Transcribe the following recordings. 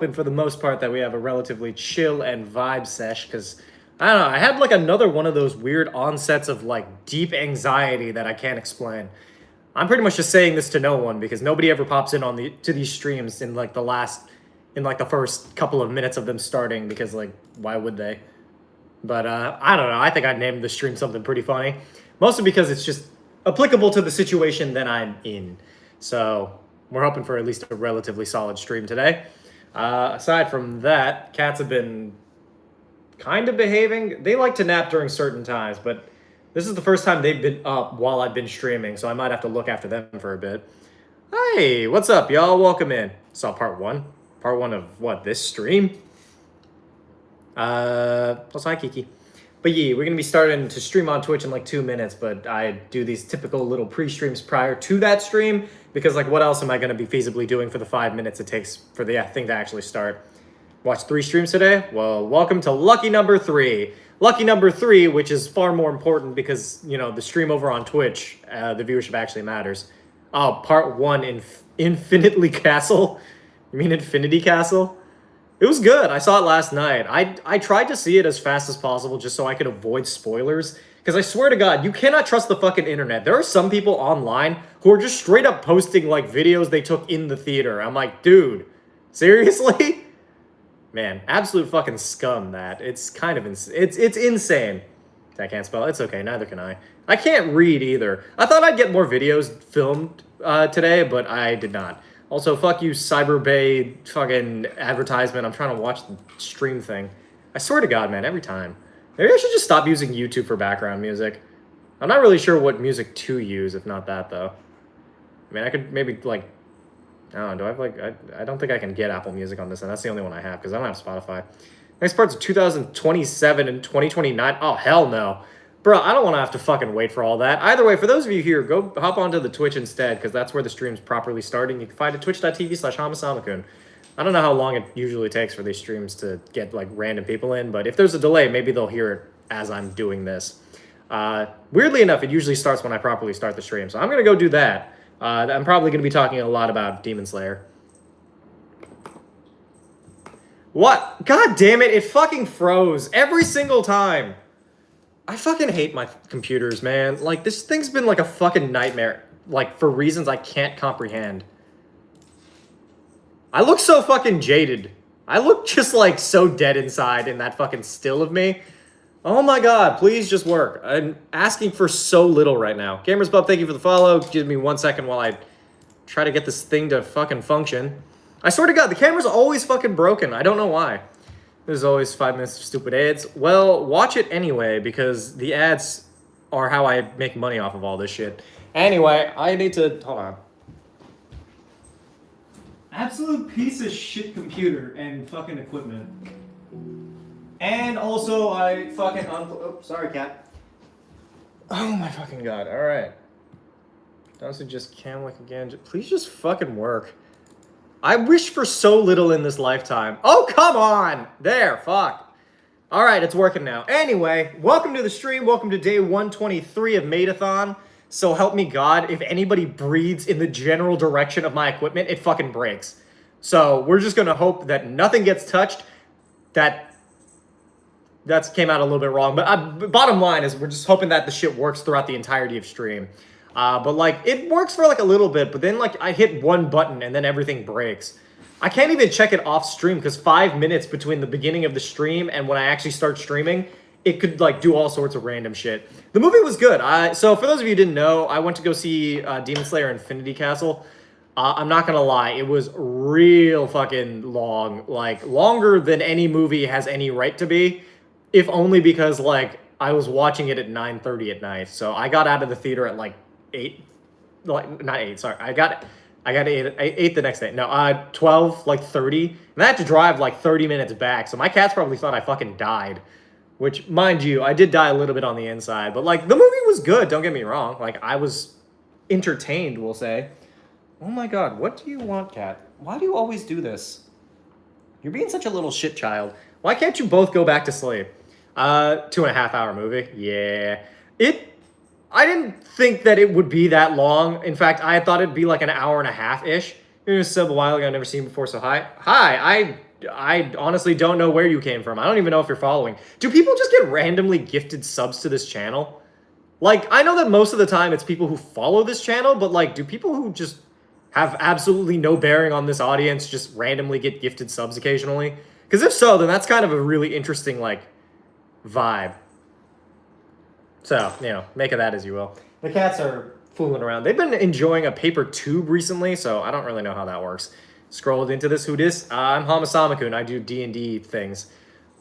And for the most part that we have a relatively chill and vibe sesh, because I don't know, I had like another one of those weird onsets of like deep anxiety that I can't explain. I'm pretty much just saying this to no one because nobody ever pops in on to these streams in like the first couple of minutes of them starting, because like why would they? But I don't know, I think I'd name the stream something pretty funny, mostly because it's just applicable to the situation that I'm in. So we're hoping for at least a relatively solid stream today. Aside from that, cats have been kind of behaving. They like to nap during certain times, but this is the first time they've been up while I've been streaming, so I might have to look after them for a bit. Hey, what's up, y'all? Welcome in. Saw part one. Part one of what, this stream? Also, hi, Kiki. But yeah, we're going to be starting to stream on Twitch in like 2 minutes, but I do these typical little pre-streams prior to that stream, because like what else am I going to be feasibly doing for the 5 minutes it takes for the thing to actually start? Watch 3 streams today? Well, welcome to lucky number 3. Lucky number 3, which is far more important because, you know, the stream over on Twitch, the viewership actually matters. Oh, part 1 in Infinitely Castle? You mean Infinity Castle? It was good. I saw it last night. I tried to see it as fast as possible just so I could avoid spoilers. Because I swear to God, you cannot trust the fucking internet. There are some people online who are just straight up posting like videos they took in the theater. I'm like, dude, seriously? Man, absolute fucking scum that. It's kind of it's insane. I can't spell. It's okay, neither can I. I can't read either. I thought I'd get more videos filmed today, but I did not. Also, fuck you, Cyber Bay fucking advertisement. I'm trying to watch the stream thing. I swear to God, man, every time. Maybe I should just stop using YouTube for background music. I'm not really sure what music to use, if not that, though. I mean, I could maybe, like... I don't know, do I have, like... I don't think I can get Apple Music on this, and that's the only one I have, because I don't have Spotify. Next part's 2027 and 2029. Oh, hell no. Bro, I don't want to have to fucking wait for all that. Either way, for those of you here, go hop onto the Twitch instead, because that's where the stream's properly starting. You can find it twitch.tv/Hamasamakun. I don't know how long it usually takes for these streams to get, like, random people in, but if there's a delay, maybe they'll hear it as I'm doing this. Weirdly enough, it usually starts when I properly start the stream, so I'm going to go do that. I'm probably going to be talking a lot about Demon Slayer. What? God damn it, it fucking froze every single time. I fucking hate my computers, man. Like, this thing's been like a fucking nightmare. Like, for reasons I can't comprehend. I look so fucking jaded. I look just like so dead inside in that fucking still of me. Oh my God, please just work. I'm asking for so little right now. Gamers Bub, thank you for the follow. Give me 1 second while I try to get this thing to fucking function. I swear to God, the camera's always fucking broken. I don't know why. There's always 5 minutes of stupid ads. Well, watch it anyway, because the ads are how I make money off of all this shit. Anyway, I need to... Hold on. Absolute piece of shit computer and fucking equipment. And also, I fucking... Oh, sorry, cat. Oh my fucking God. Alright. Don't suggest Camlick again. Please just fucking work. I wish for so little in this lifetime. Oh, come on! There, fuck. Alright, it's working now. Anyway, welcome to the stream. Welcome to day 123 of Maidathon. So help me God, if anybody breathes in the general direction of my equipment, it fucking breaks. So we're just gonna hope that nothing gets touched. That came out a little bit wrong. But bottom line is we're just hoping that the shit works throughout the entirety of stream. But like, it works for like a little bit, but then like I hit one button and then everything breaks. I can't even check it off stream because 5 minutes between the beginning of the stream and when I actually start streaming, it could like do all sorts of random shit. The movie was good. So for those of you who didn't know, I went to go see Demon Slayer Infinity Castle. I'm not gonna lie, it was real fucking long. Like, longer than any movie has any right to be. If only because like I was watching it at 9:30 at night. So I got out of the theater at like 8, like not 8, sorry. I got 8 the next day. No, 12, like 30. And I had to drive like 30 minutes back. So my cats probably thought I fucking died. Which, mind you, I did die a little bit on the inside. But like, the movie was good, don't get me wrong. Like, I was entertained, we'll say. Oh my God, what do you want, cat? Why do you always do this? You're being such a little shit child. Why can't you both go back to sleep? 2.5 hour movie. Yeah. I didn't think that it would be that long. In fact, I thought it'd be like an hour and a half-ish. It was sub a while ago, I've never seen before, so hi. Hi, I honestly don't know where you came from. I don't even know if you're following. Do people just get randomly gifted subs to this channel? Like, I know that most of the time it's people who follow this channel, but like, do people who just have absolutely no bearing on this audience just randomly get gifted subs occasionally? Because if so, then that's kind of a really interesting, like, vibe. So, you know, make of that as you will. The cats are fooling around. They've been enjoying a paper tube recently, so I don't really know how that works. Scrolled into this. Who dis? I'm Hamasamakun. I do D&D things.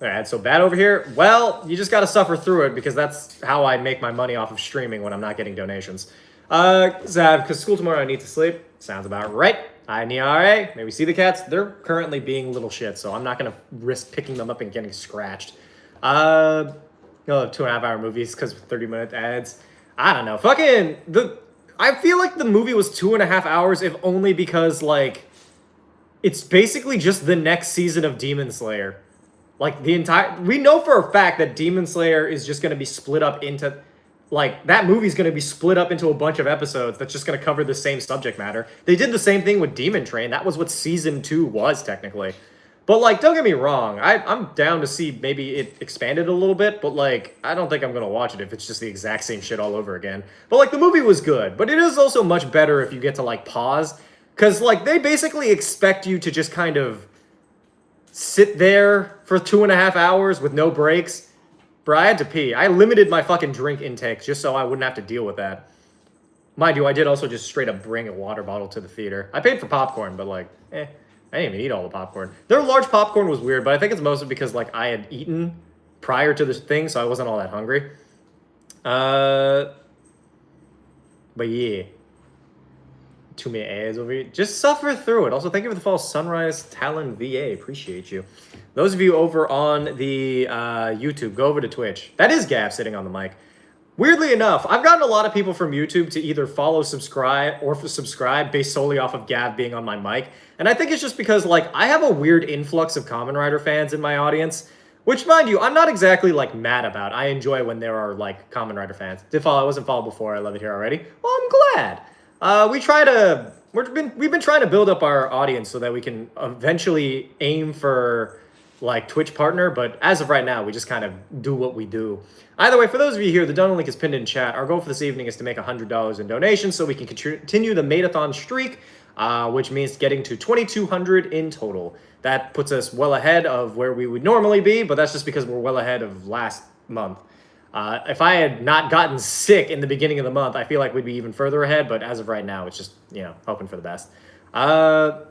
All right, so bad over here. Well, you just got to suffer through it because that's how I make my money off of streaming when I'm not getting donations. Zab, because school tomorrow I need to sleep. Sounds about right. I need RA. Maybe see the cats. They're currently being little shit, so I'm not going to risk picking them up and getting scratched. No, 2.5-hour movies because 30-minute ads. I don't know. I feel like the movie was 2.5 hours, if only because, like, it's basically just the next season of Demon Slayer. Like, we know for a fact that Demon Slayer is just going to be split up into, like, that movie's going to be split up into a bunch of episodes that's just going to cover the same subject matter. They did the same thing with Demon Train. That was what season 2 was, technically. But, like, don't get me wrong. I'm down to see maybe it expanded a little bit, but, like, I don't think I'm going to watch it if it's just the exact same shit all over again. But, like, the movie was good. But it is also much better if you get to, like, pause. Because, like, they basically expect you to just kind of sit there for 2.5 hours with no breaks. Bro, I had to pee. I limited my fucking drink intake just so I wouldn't have to deal with that. Mind you, I did also just straight up bring a water bottle to the theater. I paid for popcorn, but, like, I didn't even eat all the popcorn. Their large popcorn was weird, but I think it's mostly because, like, I had eaten prior to this thing, so I wasn't all that hungry. But yeah. Too many ads over here. Just suffer through it. Also, thank you for the follow, Sunrise Talon VA. Appreciate you. Those of you over on the YouTube, go over to Twitch. That is Gav sitting on the mic. Weirdly enough, I've gotten a lot of people from YouTube to either follow, subscribe, or subscribe based solely off of Gav being on my mic. And I think it's just because, like, I have a weird influx of Kamen Rider fans in my audience. Which, mind you, I'm not exactly, like, mad about. I enjoy when there are, like, Kamen Rider fans. Did follow, I wasn't followed before. I love it here already. Well, I'm glad. We've been trying to build up our audience so that we can eventually aim for, like, Twitch partner, but as of right now, we just kind of do what we do. Either way, for those of you here, the donor link is pinned in chat. Our goal for this evening is to make $100 in donations so we can continue the Maidathon streak, which means getting to 2,200 in total. That puts us well ahead of where we would normally be, but that's just because we're well ahead of last month. If I had not gotten sick in the beginning of the month, I feel like we'd be even further ahead, but as of right now, it's just, you know, hoping for the best. So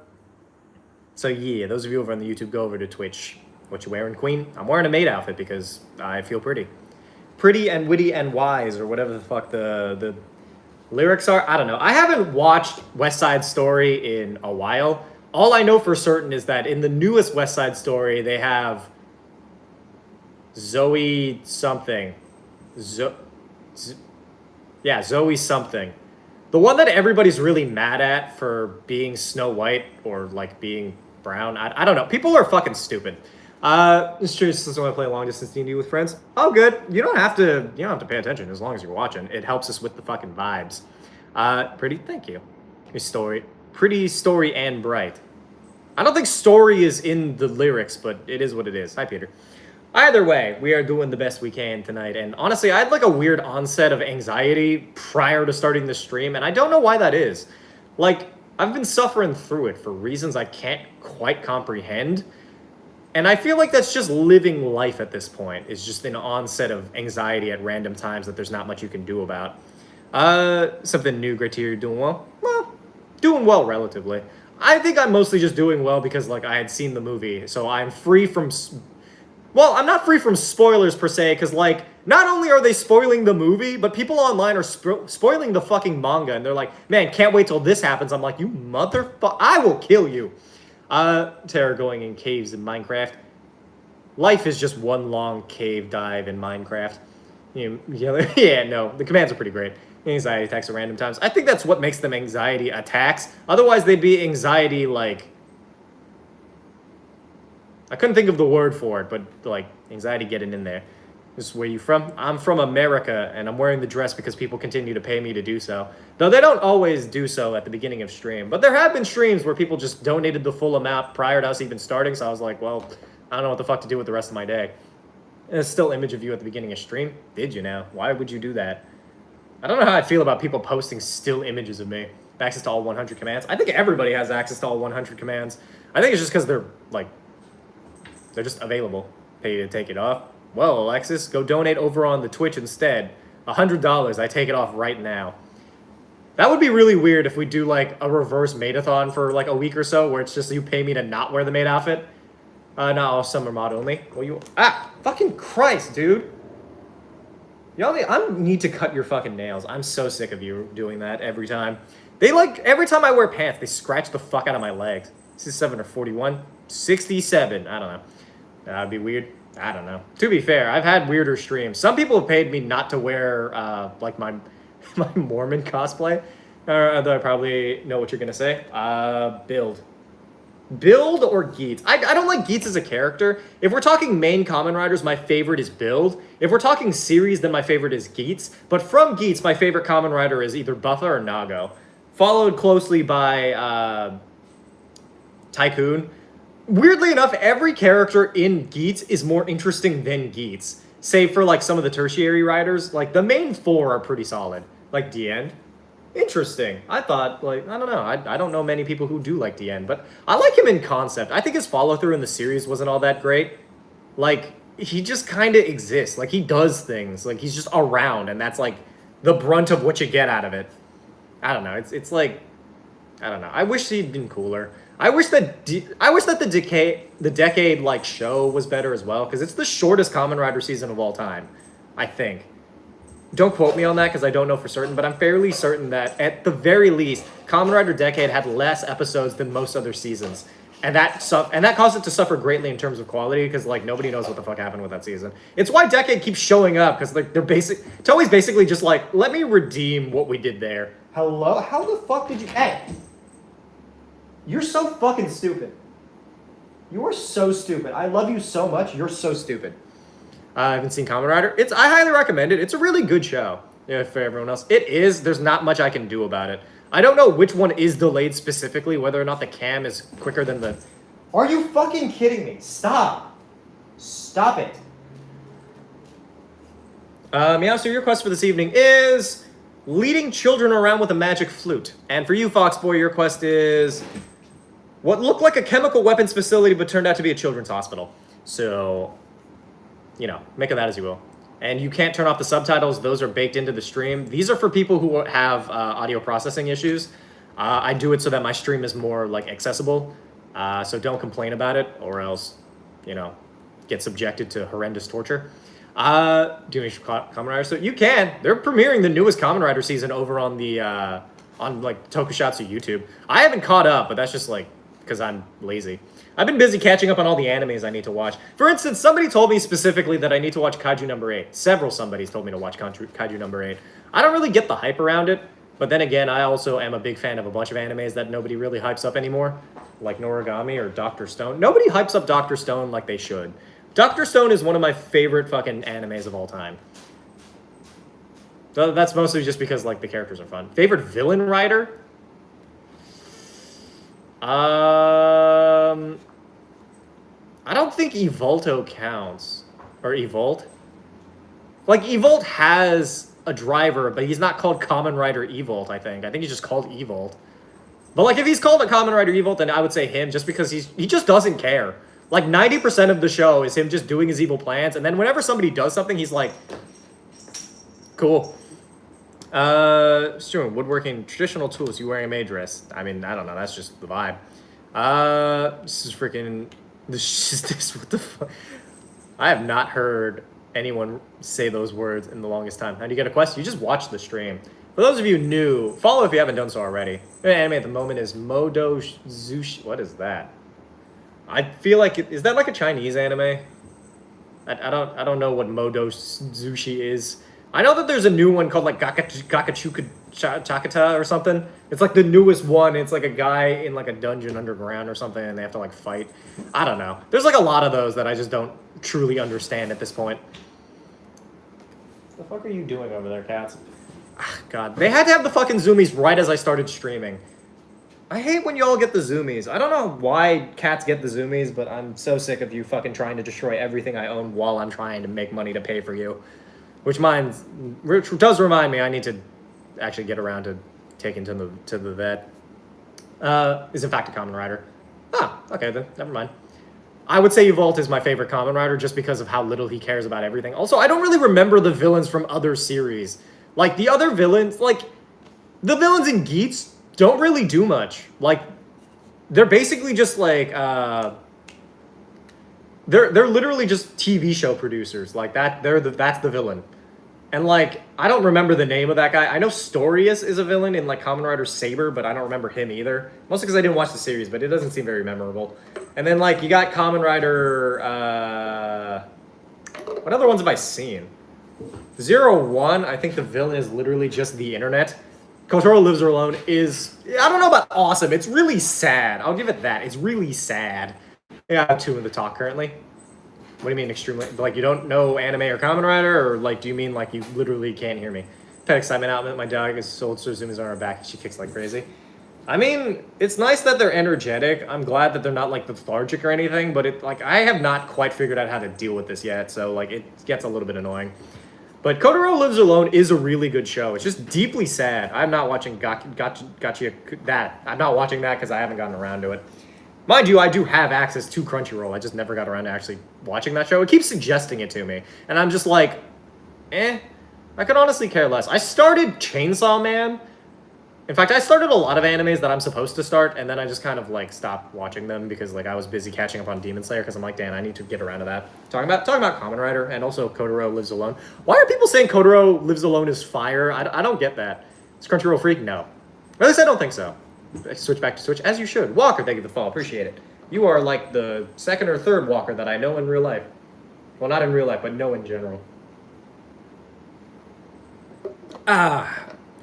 yeah, those of you over on the YouTube, go over to Twitch. What you wearing, Queen? I'm wearing a maid outfit because I feel pretty. Pretty and witty and wise, or whatever the fuck the lyrics are. I don't know. I haven't watched West Side Story in a while. All I know for certain is that in the newest West Side Story, they have Zoe something. Yeah, Zoe something. The one that everybody's really mad at for being Snow White or, like, being brown. I don't know. People are fucking stupid. It's true, since I want to play long distance D&D with friends. Oh, good. You don't have to pay attention as long as you're watching. It helps us with the fucking vibes. Pretty, thank you. Pretty story and bright. I don't think story is in the lyrics, but it is what it is. Hi, Peter. Either way, we are doing the best we can tonight. And honestly, I had like a weird onset of anxiety prior to starting the stream, and I don't know why that is. Like, I've been suffering through it for reasons I can't quite comprehend. And I feel like that's just living life at this point. It's just an onset of anxiety at random times that there's not much you can do about. Something new, great to hear you're doing well. Well, doing well relatively. I think I'm mostly just doing well because, like, I had seen the movie. So I'm free from... Well, I'm not free from spoilers per se, because, like, not only are they spoiling the movie, but people online are spoiling the fucking manga. And they're like, man, can't wait till this happens. I'm like, you motherfucker, I will kill you. Terror going in caves in Minecraft. Life is just one long cave dive in Minecraft. Yeah, no, the commands are pretty great. Anxiety attacks at random times. I think that's what makes them anxiety attacks. Otherwise, they'd be anxiety, like... I couldn't think of the word for it, but, like, anxiety getting in there. This is where you from? I'm from America, and I'm wearing the dress because people continue to pay me to do so. Though they don't always do so at the beginning of stream. But there have been streams where people just donated the full amount prior to us even starting, so I was like, well, I don't know what the fuck to do with the rest of my day. And it's still image of you at the beginning of stream. Did you now? Why would you do that? I don't know how I feel about people posting still images of me. Access to all 100 commands. I think everybody has access to all 100 commands. I think it's just because they're, like, they're just available. Pay you to take it off. Well, Alexis, go donate over on the Twitch instead. $100, I take it off right now. That would be really weird if we do, like, a reverse Maidathon for, like, a week or so, where it's just you pay me to not wear the maid outfit. Not all summer mod only. Well, you... Ah! Fucking Christ, dude! Y'all need to cut your fucking nails. I'm so sick of you doing that every time. They, like, every time I wear pants, they scratch the fuck out of my legs. 67 or 41? 67. I don't know. That would be weird. I don't know. To be fair, I've had weirder streams. Some people have paid me not to wear, like, my Mormon cosplay. Though I probably know what you're going to say. Build. Build or Geets? I don't like Geets as a character. If we're talking main Kamen Riders, my favorite is Build. If we're talking series, then my favorite is Geets. But from Geets, my favorite Kamen Rider is either Buffa or Nago. Followed closely by Tycoon. Weirdly enough, every character in Geets is more interesting than Geets. Save for, like, some of the tertiary riders. Like, the main four are pretty solid. Like, Dien. Interesting. I thought, like, I don't know. I don't know many people who do like Dien, but I like him in concept. I think his follow-through in the series wasn't all that great. Like, he just kind of exists. Like, he does things. Like, he's just around, and that's, like, the brunt of what you get out of it. I don't know. It's like, I don't know. I wish he'd been cooler. I wish that the decade like show was better as well, because it's the shortest Kamen Rider season of all time, I think. Don't quote me on that because I don't know for certain, but I'm fairly certain that at the very least, Kamen Rider Decade had less episodes than most other seasons, and that caused it to suffer greatly in terms of quality because, like, nobody knows what the fuck happened with that season. It's why Decade keeps showing up because, like, it's always basically just like, let me redeem what we did there. Hello? How the fuck did you? Hey. You're so fucking stupid. You are so stupid. I love you so much. You're so stupid. I haven't seen Kamen Rider. I highly recommend it. It's a really good show. Yeah, for everyone else. It is. There's not much I can do about it. I don't know which one is delayed specifically, whether or not the cam is quicker than the... Are you fucking kidding me? Stop. Stop it. Meow, so your quest for this evening is leading children around with a magic flute. And for you, Foxboy, your quest is... what looked like a chemical weapons facility but turned out to be a children's hospital. So, you know, make of that as you will. And you can't turn off the subtitles. Those are baked into the stream. These are for people who have audio processing issues. I do it so that my stream is more, like, accessible. So don't complain about it or else, you know, get subjected to horrendous torture. Do you Kamen Rider? So you can. They're premiering the newest Kamen Rider season over on the, like, Tokusatsu YouTube. I haven't caught up, but that's just, like, because I'm lazy. I've been busy catching up on all the animes I need to watch. For instance, somebody told me specifically that I need to watch Kaiju number 8. Several somebodies told me to watch Kaiju number 8. I don't really get the hype around it, but then again, I also am a big fan of a bunch of animes that nobody really hypes up anymore, like Noragami or Dr. Stone. Nobody hypes up Dr. Stone like they should. Dr. Stone is one of my favorite fucking animes of all time. So that's mostly just because, like, the characters are fun. Favorite villain writer? I don't think Evolto counts. Or Evolt. Like, Evolt has a driver, but he's not called Kamen Rider Evolt, I think. I think he's just called Evolt. But, like, if he's called a Kamen Rider Evolt, then I would say him, just because he just doesn't care. Like, 90% of the show is him just doing his evil plans, and then whenever somebody does something, he's like, cool. Stuart, woodworking, traditional tools, you wearing a maid dress. I mean, I don't know, that's just the vibe. This is freaking... This, what the fuck? I have not heard anyone say those words in the longest time. How do you get a quest? You just watch the stream. For those of you new, follow if you haven't done so already. The anime at the moment is Modo Zushi. What is that? I feel like is that like a Chinese anime? I don't know what Modo Zushi is. I know that there's a new one called like Gakachuka Chakata or something. It's like the newest one. It's like a guy in like a dungeon underground or something, and they have to like fight. I don't know. There's like a lot of those that I just don't truly understand at this point. The fuck are you doing over there, cats? Ah, God, they had to have the fucking zoomies right as I started streaming. I hate when y'all get the zoomies. I don't know why cats get the zoomies, but I'm so sick of you fucking trying to destroy everything I own while I'm trying to make money to pay for you. Which does remind me I need to actually get around to taking to the vet. Is in fact a common rider. Ah, okay then, never mind. I would say Evolt is my favorite common rider just because of how little he cares about everything. Also, I don't really remember the villains from other series. Like, the other villains, like, the villains in Geats don't really do much. Like, they're basically just like, they're literally just TV show producers. Like, that's the villain. And, like, I don't remember the name of that guy. I know Storius is a villain in, like, Kamen Rider Saber, but I don't remember him either. Mostly because I didn't watch the series, but it doesn't seem very memorable. And then, like, you got Kamen Rider, what other ones have I seen? 01, I think the villain is literally just the internet. Kotaro Lives Alone is, I don't know about awesome. It's really sad. I'll give it that. It's really sad. Yeah, I have 2 in the talk currently. What do you mean extremely? Like, you don't know anime or Kamen Rider? Or, like, do you mean, like, you literally can't hear me? Pet excitement out. My dog is sold Suzumi's on her back. She kicks like crazy. I mean, it's nice that they're energetic. I'm glad that they're not, like, lethargic or anything. But, I have not quite figured out how to deal with this yet. So, like, it gets a little bit annoying. But Kotaro Lives Alone is a really good show. It's just deeply sad. I'm not watching Gotcha that. I'm not watching that because I haven't gotten around to it. Mind you, I do have access to Crunchyroll. I just never got around to actually watching that show. It keeps suggesting it to me. And I'm just like, I could honestly care less. I started Chainsaw Man. In fact, I started a lot of animes that I'm supposed to start, and then I just kind of, like, stopped watching them because, like, I was busy catching up on Demon Slayer because I'm like, Dan, I need to get around to that. Talking about Kamen Rider and also Kotaro Lives Alone. Why are people saying Kotaro Lives Alone is fire? I don't get that. Is Crunchyroll free? No. Or at least I don't think so. Switch back to Switch, as you should. Walker, thank you for the follow. Appreciate it. You are, like, the second or third Walker that I know in real life. Well, not in real life, but know in general.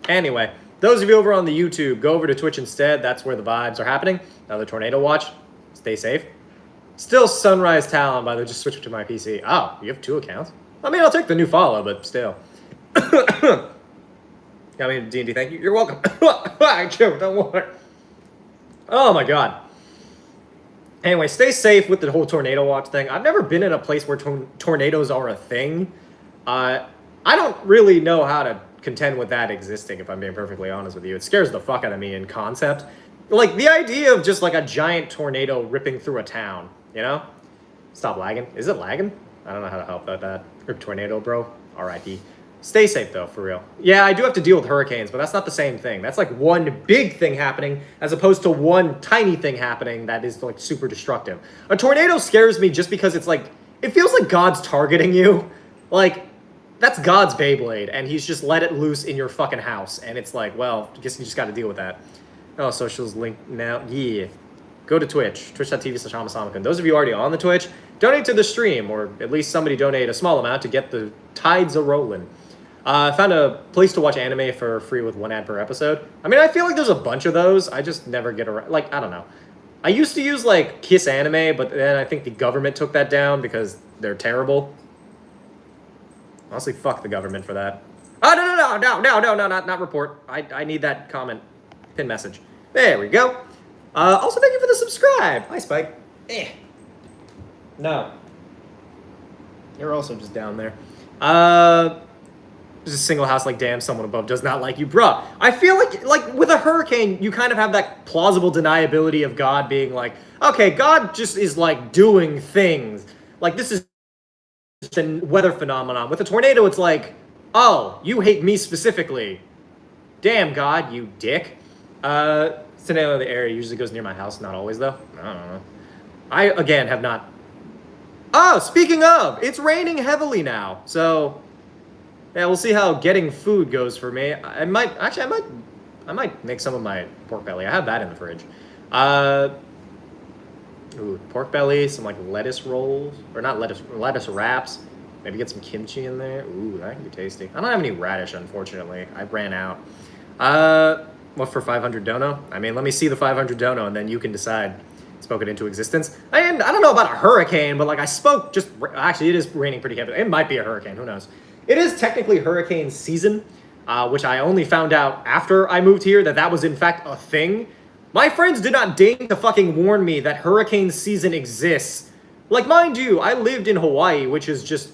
Anyway. Those of you over on the YouTube, go over to Twitch instead. That's where the vibes are happening. Another tornado watch. Stay safe. Still Sunrise Talon, by the way. Just switch to my PC. Oh, you have 2 accounts? I mean, I'll take the new follow, but still. I mean, D&D, thank you. You're welcome. I choked, don't worry. Oh, my God. Anyway, stay safe with the whole tornado watch thing. I've never been in a place where tornadoes are a thing. I don't really know how to contend with that existing, if I'm being perfectly honest with you. It scares the fuck out of me in concept. Like, the idea of just, like, a giant tornado ripping through a town, you know? Stop lagging. Is it lagging? I don't know how to help about that. Rip tornado, bro. R.I.P. Stay safe, though, for real. Yeah, I do have to deal with hurricanes, but that's not the same thing. That's, like, one big thing happening as opposed to one tiny thing happening that is, like, super destructive. A tornado scares me just because it's, like, it feels like God's targeting you. Like, that's God's Beyblade, and he's just let it loose in your fucking house. And it's like, well, I guess you just got to deal with that. Oh, socials link now. Yeah. Go to Twitch. Twitch.tv/Hamasamakun. Those of you already on the Twitch, donate to the stream, or at least somebody donate a small amount to get the tides a-rolling. I found a place to watch anime for free with 1 ad per episode. I mean, I feel like there's a bunch of those. I just never get around. Like, I don't know. I used to use, like, Kiss Anime, but then I think the government took that down because they're terrible. Honestly, fuck the government for that. Oh, no, not report. I need that comment. Pin message. There we go. Also, thank you for the subscribe. Hi, Spike. No. You're also just down there. Just a single house like, damn, someone above does not like you. Bruh, I feel like with a hurricane, you kind of have that plausible deniability of God being like, okay, God just is, like, doing things. Like, this is a weather phenomenon. With a tornado, it's like, oh, you hate me specifically. Damn, God, you dick. Tornado of the area usually goes near my house. Not always, though. I don't know. I, again, have not... Oh, speaking of, it's raining heavily now. So, yeah, we'll see how getting food goes for me. I might make some of my pork belly. I have that in the fridge. Ooh, pork belly, some, like, lettuce rolls. Or not lettuce wraps. Maybe get some kimchi in there. Ooh, that can be tasty. I don't have any radish, unfortunately. I ran out. What, for 500 dono? I mean, let me see the 500 dono, and then you can decide. Spoke it into existence. And I don't know about a hurricane, but, like, I spoke just... Actually, it is raining pretty heavily. It might be a hurricane. Who knows? It is technically hurricane season, which I only found out after I moved here that was in fact a thing. My friends did not deign to fucking warn me that hurricane season exists. Like, mind you, I lived in Hawaii, which is just,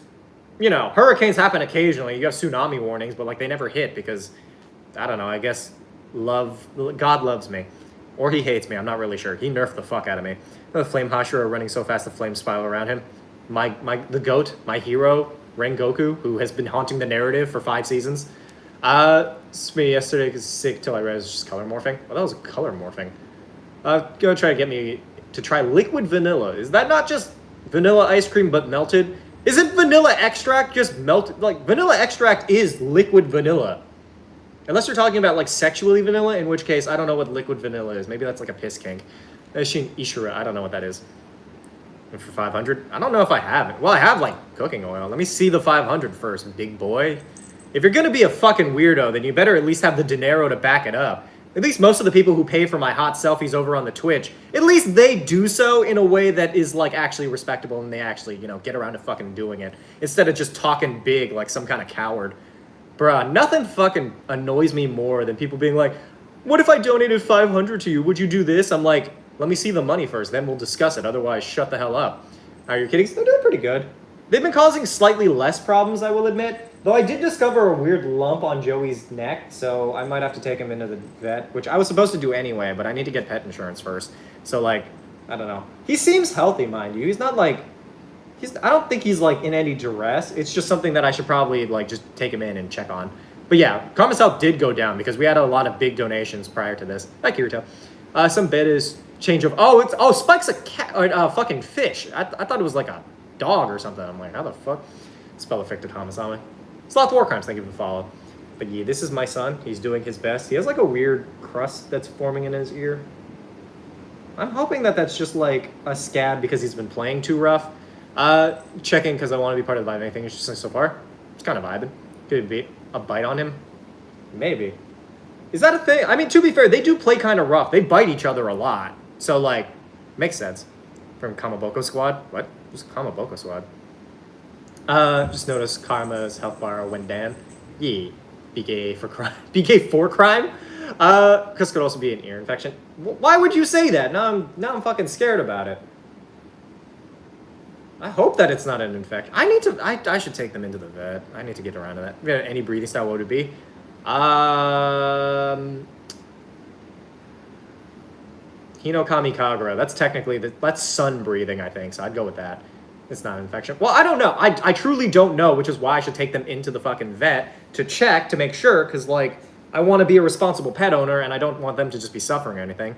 you know, hurricanes happen occasionally. You have tsunami warnings, but like they never hit because, I don't know, I guess God loves me. Or he hates me, I'm not really sure. He nerfed the fuck out of me. The Flame Hashira running so fast the flames spiral around him. The GOAT, my hero, Rengoku, who has been haunting the narrative for 5 seasons. It's me yesterday because sick till I realized it's just color morphing. Well, that was color morphing. Go try to get me to try liquid vanilla. Is that not just vanilla ice cream but melted? Isn't vanilla extract just melted? Like, vanilla extract is liquid vanilla. Unless you're talking about, like, sexually vanilla, in which case, I don't know what liquid vanilla is. Maybe that's like a piss kink. Shin Ishura, I don't know what that is. And for 500? I don't know if I have it. Well, I have, like, cooking oil. Let me see the 500 first, big boy. If you're gonna be a fucking weirdo, then you better at least have the dinero to back it up. At least most of the people who pay for my hot selfies over on the Twitch, at least they do so in a way that is, like, actually respectable and they actually, you know, get around to fucking doing it. Instead of just talking big like some kind of coward. Bruh, nothing fucking annoys me more than people being like, what if I donated 500 to you? Would you do this? I'm like, let me see the money first, then we'll discuss it. Otherwise, shut the hell up. Are you kidding? They're doing pretty good. They've been causing slightly less problems, I will admit. Though I did discover a weird lump on Joey's neck, so I might have to take him into the vet, which I was supposed to do anyway, but I need to get pet insurance first. So, like, I don't know. He seems healthy, mind you. He's not, like... I don't think he's, like, in any duress. It's just something that I should probably, like, just take him in and check on. But yeah, Karma's health did go down because we had a lot of big donations prior to this. Hi, Kirito. Some betas change of... Oh, Spike's a cat... fucking fish. I thought it was, like, a dog or something. I'm like, how the fuck? Spell affected Hamasame. Sloth War Crimes, thank you for the follow. But yeah, this is my son. He's doing his best. He has like a weird crust that's forming in his ear. I'm hoping that that's just like a scab because he's been playing too rough. Checking because I want to be part of the vibing thing. It's just so far, it's kind of vibing. Could be a bite on him? Maybe. Is that a thing? I mean, to be fair, they do play kind of rough. They bite each other a lot. So like, makes sense. From Kamaboko Squad? What? Who's Kamaboko Squad? Just noticed Karma's health bar went down. Yeah, BK for crime. BK for crime? Because could also be an ear infection. Why would you say that? Now I'm fucking scared about it. I hope that it's not an infection. I should take them into the vet. I need to get around to that. If you had any breathing style, what would it be? Hinokami Kagura. That's technically, that's sun breathing, I think. So I'd go with that. It's not an infection. Well, I don't know. I truly don't know, which is why I should take them into the fucking vet to check, to make sure, because, like, I want to be a responsible pet owner, and I don't want them to just be suffering or anything.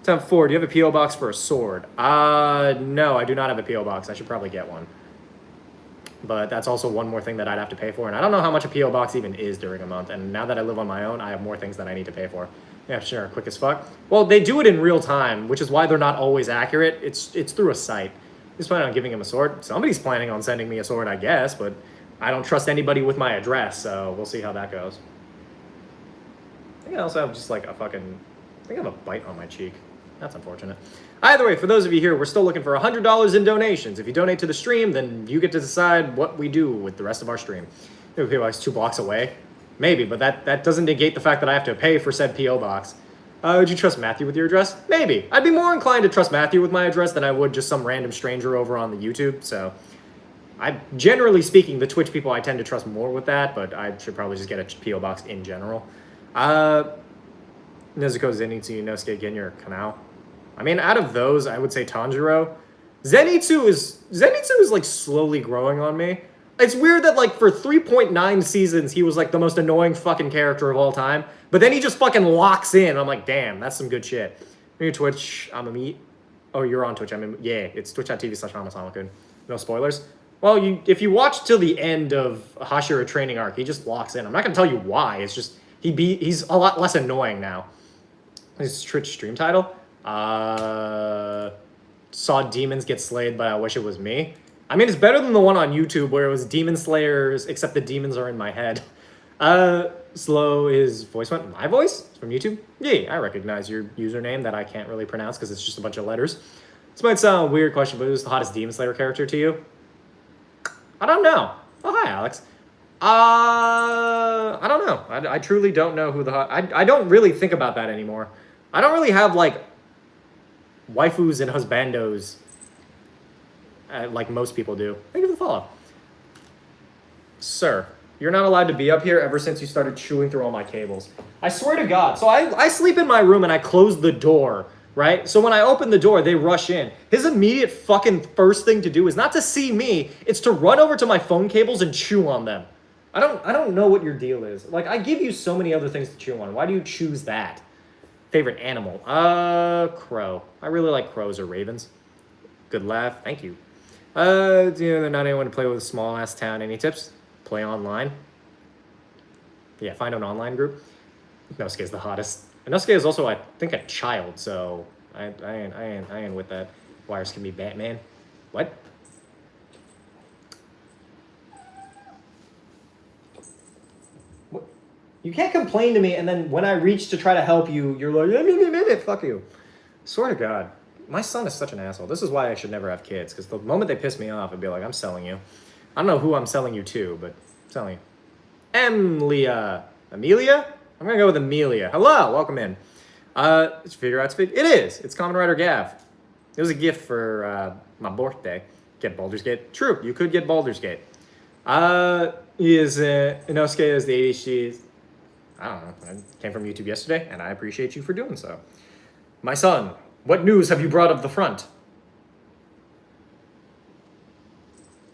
Time 4, do you have a P.O. box for a sword? No, I do not have a P.O. box. I should probably get one. But that's also one more thing that I'd have to pay for, and I don't know how much a P.O. box even is during a month, and now that I live on my own, I have more things that I need to pay for. Yeah, sure, quick as fuck. Well, they do it in real time, which is why they're not always accurate. It's through a site. He's planning on giving him a sword. Somebody's planning on sending me a sword, I guess, but I don't trust anybody with my address, so we'll see how that goes. I think I also have just like a fucking... I think I have a bite on my cheek. That's unfortunate. Either way, for those of you here, we're still looking for $100 in donations. If you donate to the stream, then you get to decide what we do with the rest of our stream. Maybe P.O. Box 2 blocks away. Maybe, but that doesn't negate the fact that I have to pay for said P.O. box. Would you trust Matthew with your address? Maybe. I'd be more inclined to trust Matthew with my address than I would just some random stranger over on the YouTube, so... generally speaking, the Twitch people I tend to trust more with that, but I should probably just get a P.O. box in general. Nezuko, Zenitsu, Inosuke, Genyo, Kanao. I mean, out of those, I would say Tanjiro. Zenitsu is like slowly growing on me. It's weird that like for 3.9 seasons, he was like the most annoying fucking character of all time. But then he just fucking locks in. I'm like, damn, that's some good shit. Your Twitch, I'm a meet. Oh, you're on Twitch. Yeah, it's twitch.tv/Hamasamakun. No spoilers. Well, if you watch till the end of Hashira training arc, he just locks in. I'm not gonna tell you why. It's just he's a lot less annoying now. His Twitch stream title. Saw demons get slayed, but I wish it was me. I mean, it's better than the one on YouTube where it was Demon Slayers, except the demons are in my head. Slow is voice went. My voice? From YouTube? Yeah, I recognize your username that I can't really pronounce because it's just a bunch of letters. This might sound a weird question, but who's the hottest Demon Slayer character to you? I don't know. Oh, hi, Alex. I don't know. I truly don't know who the... I don't really think about that anymore. I don't really have, like, waifus and husbandos like most people do. Thank you for the follow. Sir, you're not allowed to be up here ever since you started chewing through all my cables. I swear to God. So I sleep in my room and I close the door, right? So when I open the door, they rush in. His immediate fucking first thing to do is not to see me, it's to run over to my phone cables and chew on them. I don't know what your deal is. Like, I give you so many other things to chew on. Why do you choose that? Favorite animal? Crow. I really like crows or ravens. Good laugh. Thank you. They're not anyone to play with a small ass town. Any tips? Play online. Yeah, find an online group. Inosuke is the hottest. Inosuke is also, I think, a child, so I ain't with that. Wires can be Batman. What? You can't complain to me, and then when I reach to try to help you, you're like, fuck you. Swear to God. My son is such an asshole. This is why I should never have kids, because the moment they piss me off, I'd be like, I'm selling you. I don't know who I'm selling you to, but I'm selling you. Amelia? I'm going to go with Amelia. Hello, welcome in. It's Figure Out Speed. It is. It's Common Writer Gav. It was a gift for my birthday. Get Baldur's Gate. True, you could get Baldur's Gate. Inosuke is the ADHD... I don't know. I came from YouTube yesterday, and I appreciate you for doing so. My son, what news have you brought of the front?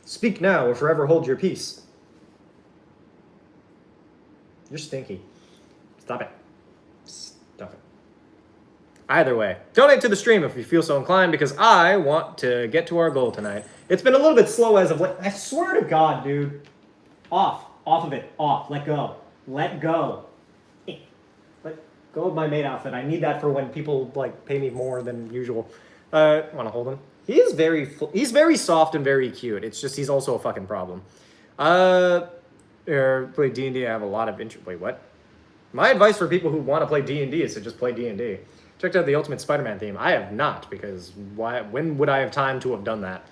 Speak now or forever hold your peace. You're stinky. Stop it. Stop it. Either way, donate to the stream if you feel so inclined, because I want to get to our goal tonight. It's been a little bit slow as of late. I swear to God, dude. Off. Off of it. Off. Let go. Let go. Let go of my maid outfit. I need that for when people like pay me more than usual. Want to hold him? He's very soft and very cute. It's just he's also a fucking problem. Play D&D. I have a lot of interest. Wait, what? My advice for people who want to play D&D is to just play D&D. Checked out the Ultimate Spider-Man theme. I have not, because why? When would I have time to have done that?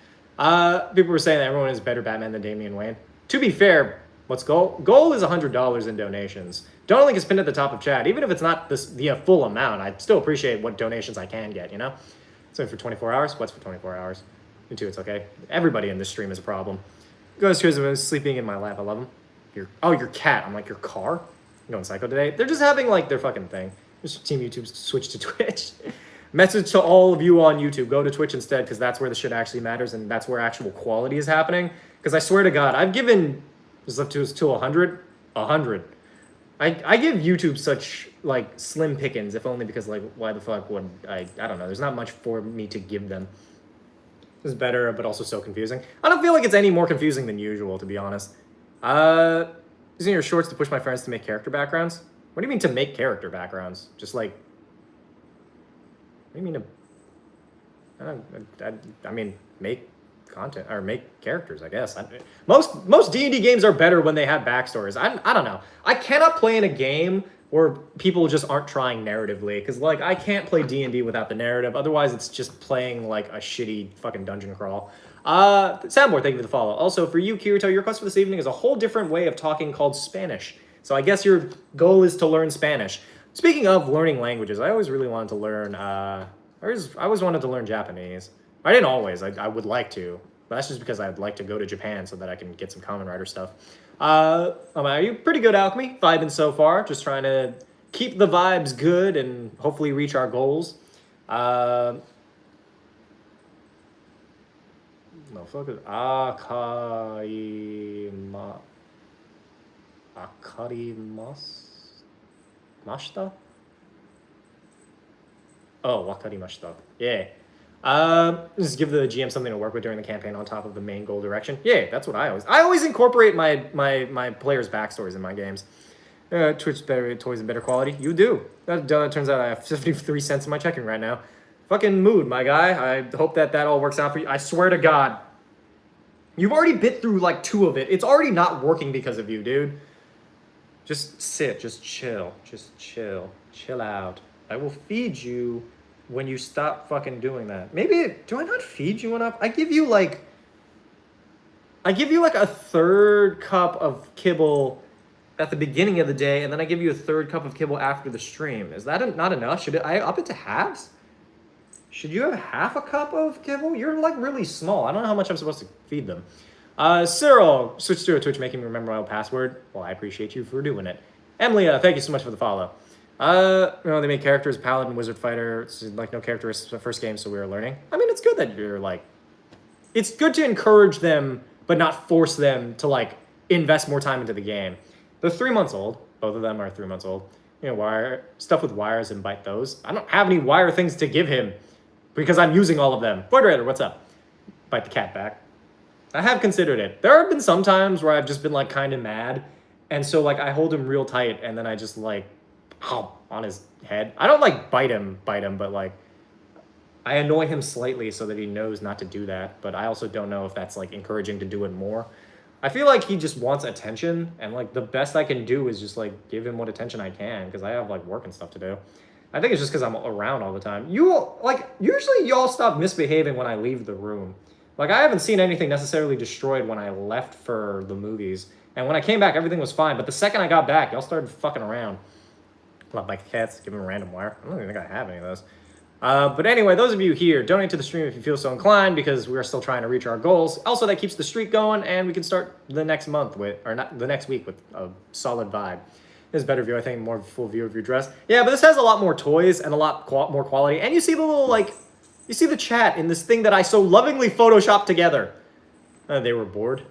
People were saying that everyone is better Batman than Damian Wayne. To be fair, what's goal? Goal is $100 in donations. Donate link is pinned at the top of chat. Even if it's not the full amount, I still appreciate what donations I can get, you know? So for 24 hours? What's for 24 hours? Me too, it's okay. Everybody in this stream is a problem. Ghost Cruise was sleeping in my lap. I love him. Your cat. I'm like, your car? I'm going psycho today. They're just having like their fucking thing. Just Team YouTube switch to Twitch. Message to all of you on YouTube. Go to Twitch instead, because that's where the shit actually matters, and that's where actual quality is happening. Because I swear to God, I've given this up to 100. 100. I give YouTube such like slim pickings, if only because like why the fuck would I don't know. There's not much for me to give them. This is better, but also so confusing. I don't feel like it's any more confusing than usual, to be honest. Using your shorts to push my friends to make character backgrounds. What do you mean to make character backgrounds? Just like, what do you mean to? I mean make content or make characters, I guess. Most D&D games are better when they have backstories. I don't know. I cannot play in a game where people just aren't trying narratively, because like I can't play D&D without the narrative. Otherwise, it's just playing like a shitty fucking dungeon crawl. Soundboard, thank you for the follow. Also, for you, Kirito, your quest for this evening is a whole different way of talking called Spanish. So I guess your goal is to learn Spanish. Speaking of learning languages, I always really wanted to learn. I always wanted to learn Japanese. I didn't always. I would like to, but that's just because I'd like to go to Japan so that I can get some Common Writer stuff. Are you pretty good, Alchemy? Vibing so far. Just trying to keep the vibes good and hopefully reach our goals. No, fuck it. Mashita? Oh, wakarimashita. Yeah. Just give the GM something to work with during the campaign on top of the main goal direction. Yeah, that's what I always incorporate my players' backstories in my games. Twitch better toys and better quality. You do. That turns out I have 53 cents in my checking right now. Fucking mood, my guy. I hope that all works out for you. I swear to God. You've already bit through like 2 of it. It's already not working because of you, dude. Just sit. Just chill. Just chill. Chill out. I will feed you when you stop fucking doing that. Maybe, do I not feed you enough? I give you like I give you like a third cup of kibble at the beginning of the day, and then I give you a third cup of kibble after the stream. Is that not enough? Should I up it to halves? Should you have half a cup of kibble? You're like really small. I don't know how much I'm supposed to feed them. Cyril, switch to a Twitch, making me remember my old password. Well, I appreciate you for doing it. Emily, thank you so much for the follow. They made characters, Paladin, Wizard, Fighter. It's like no characteristics the first game, so we were learning. I mean, it's good that you're like... It's good to encourage them, but not force them to like invest more time into the game. They're 3 months old. Both of them are 3 months old. You know, wire stuff with wires and bite those. I don't have any wire things to give him because I'm using all of them. Void Raider, what's up? Bite the cat back. I have considered it. There have been some times where I've just been like kind of mad. And so like I hold him real tight and then I just like, on his head. I don't like bite him, but like I annoy him slightly so that he knows not to do that. But I also don't know if that's like encouraging to do it more. I feel like he just wants attention, and like the best I can do is just like give him what attention I can because I have like work and stuff to do. I think it's just because I'm around all the time. Usually y'all stop misbehaving when I leave the room. Like I haven't seen anything necessarily destroyed when I left for the movies, and when I came back everything was fine. But the second I got back, y'all started fucking around. Love my cats, give him a random wire. I don't even think I have any of those. But anyway, those of you here, donate to the stream if you feel so inclined because we're still trying to reach our goals. Also, that keeps the streak going, and we can start the next month with, or not the next week with a solid vibe. This is a better view, I think, more full view of your dress. Yeah, but this has a lot more toys and a lot more quality. And you see the little, like, you see the chat in this thing that I so lovingly photoshopped together. They were bored.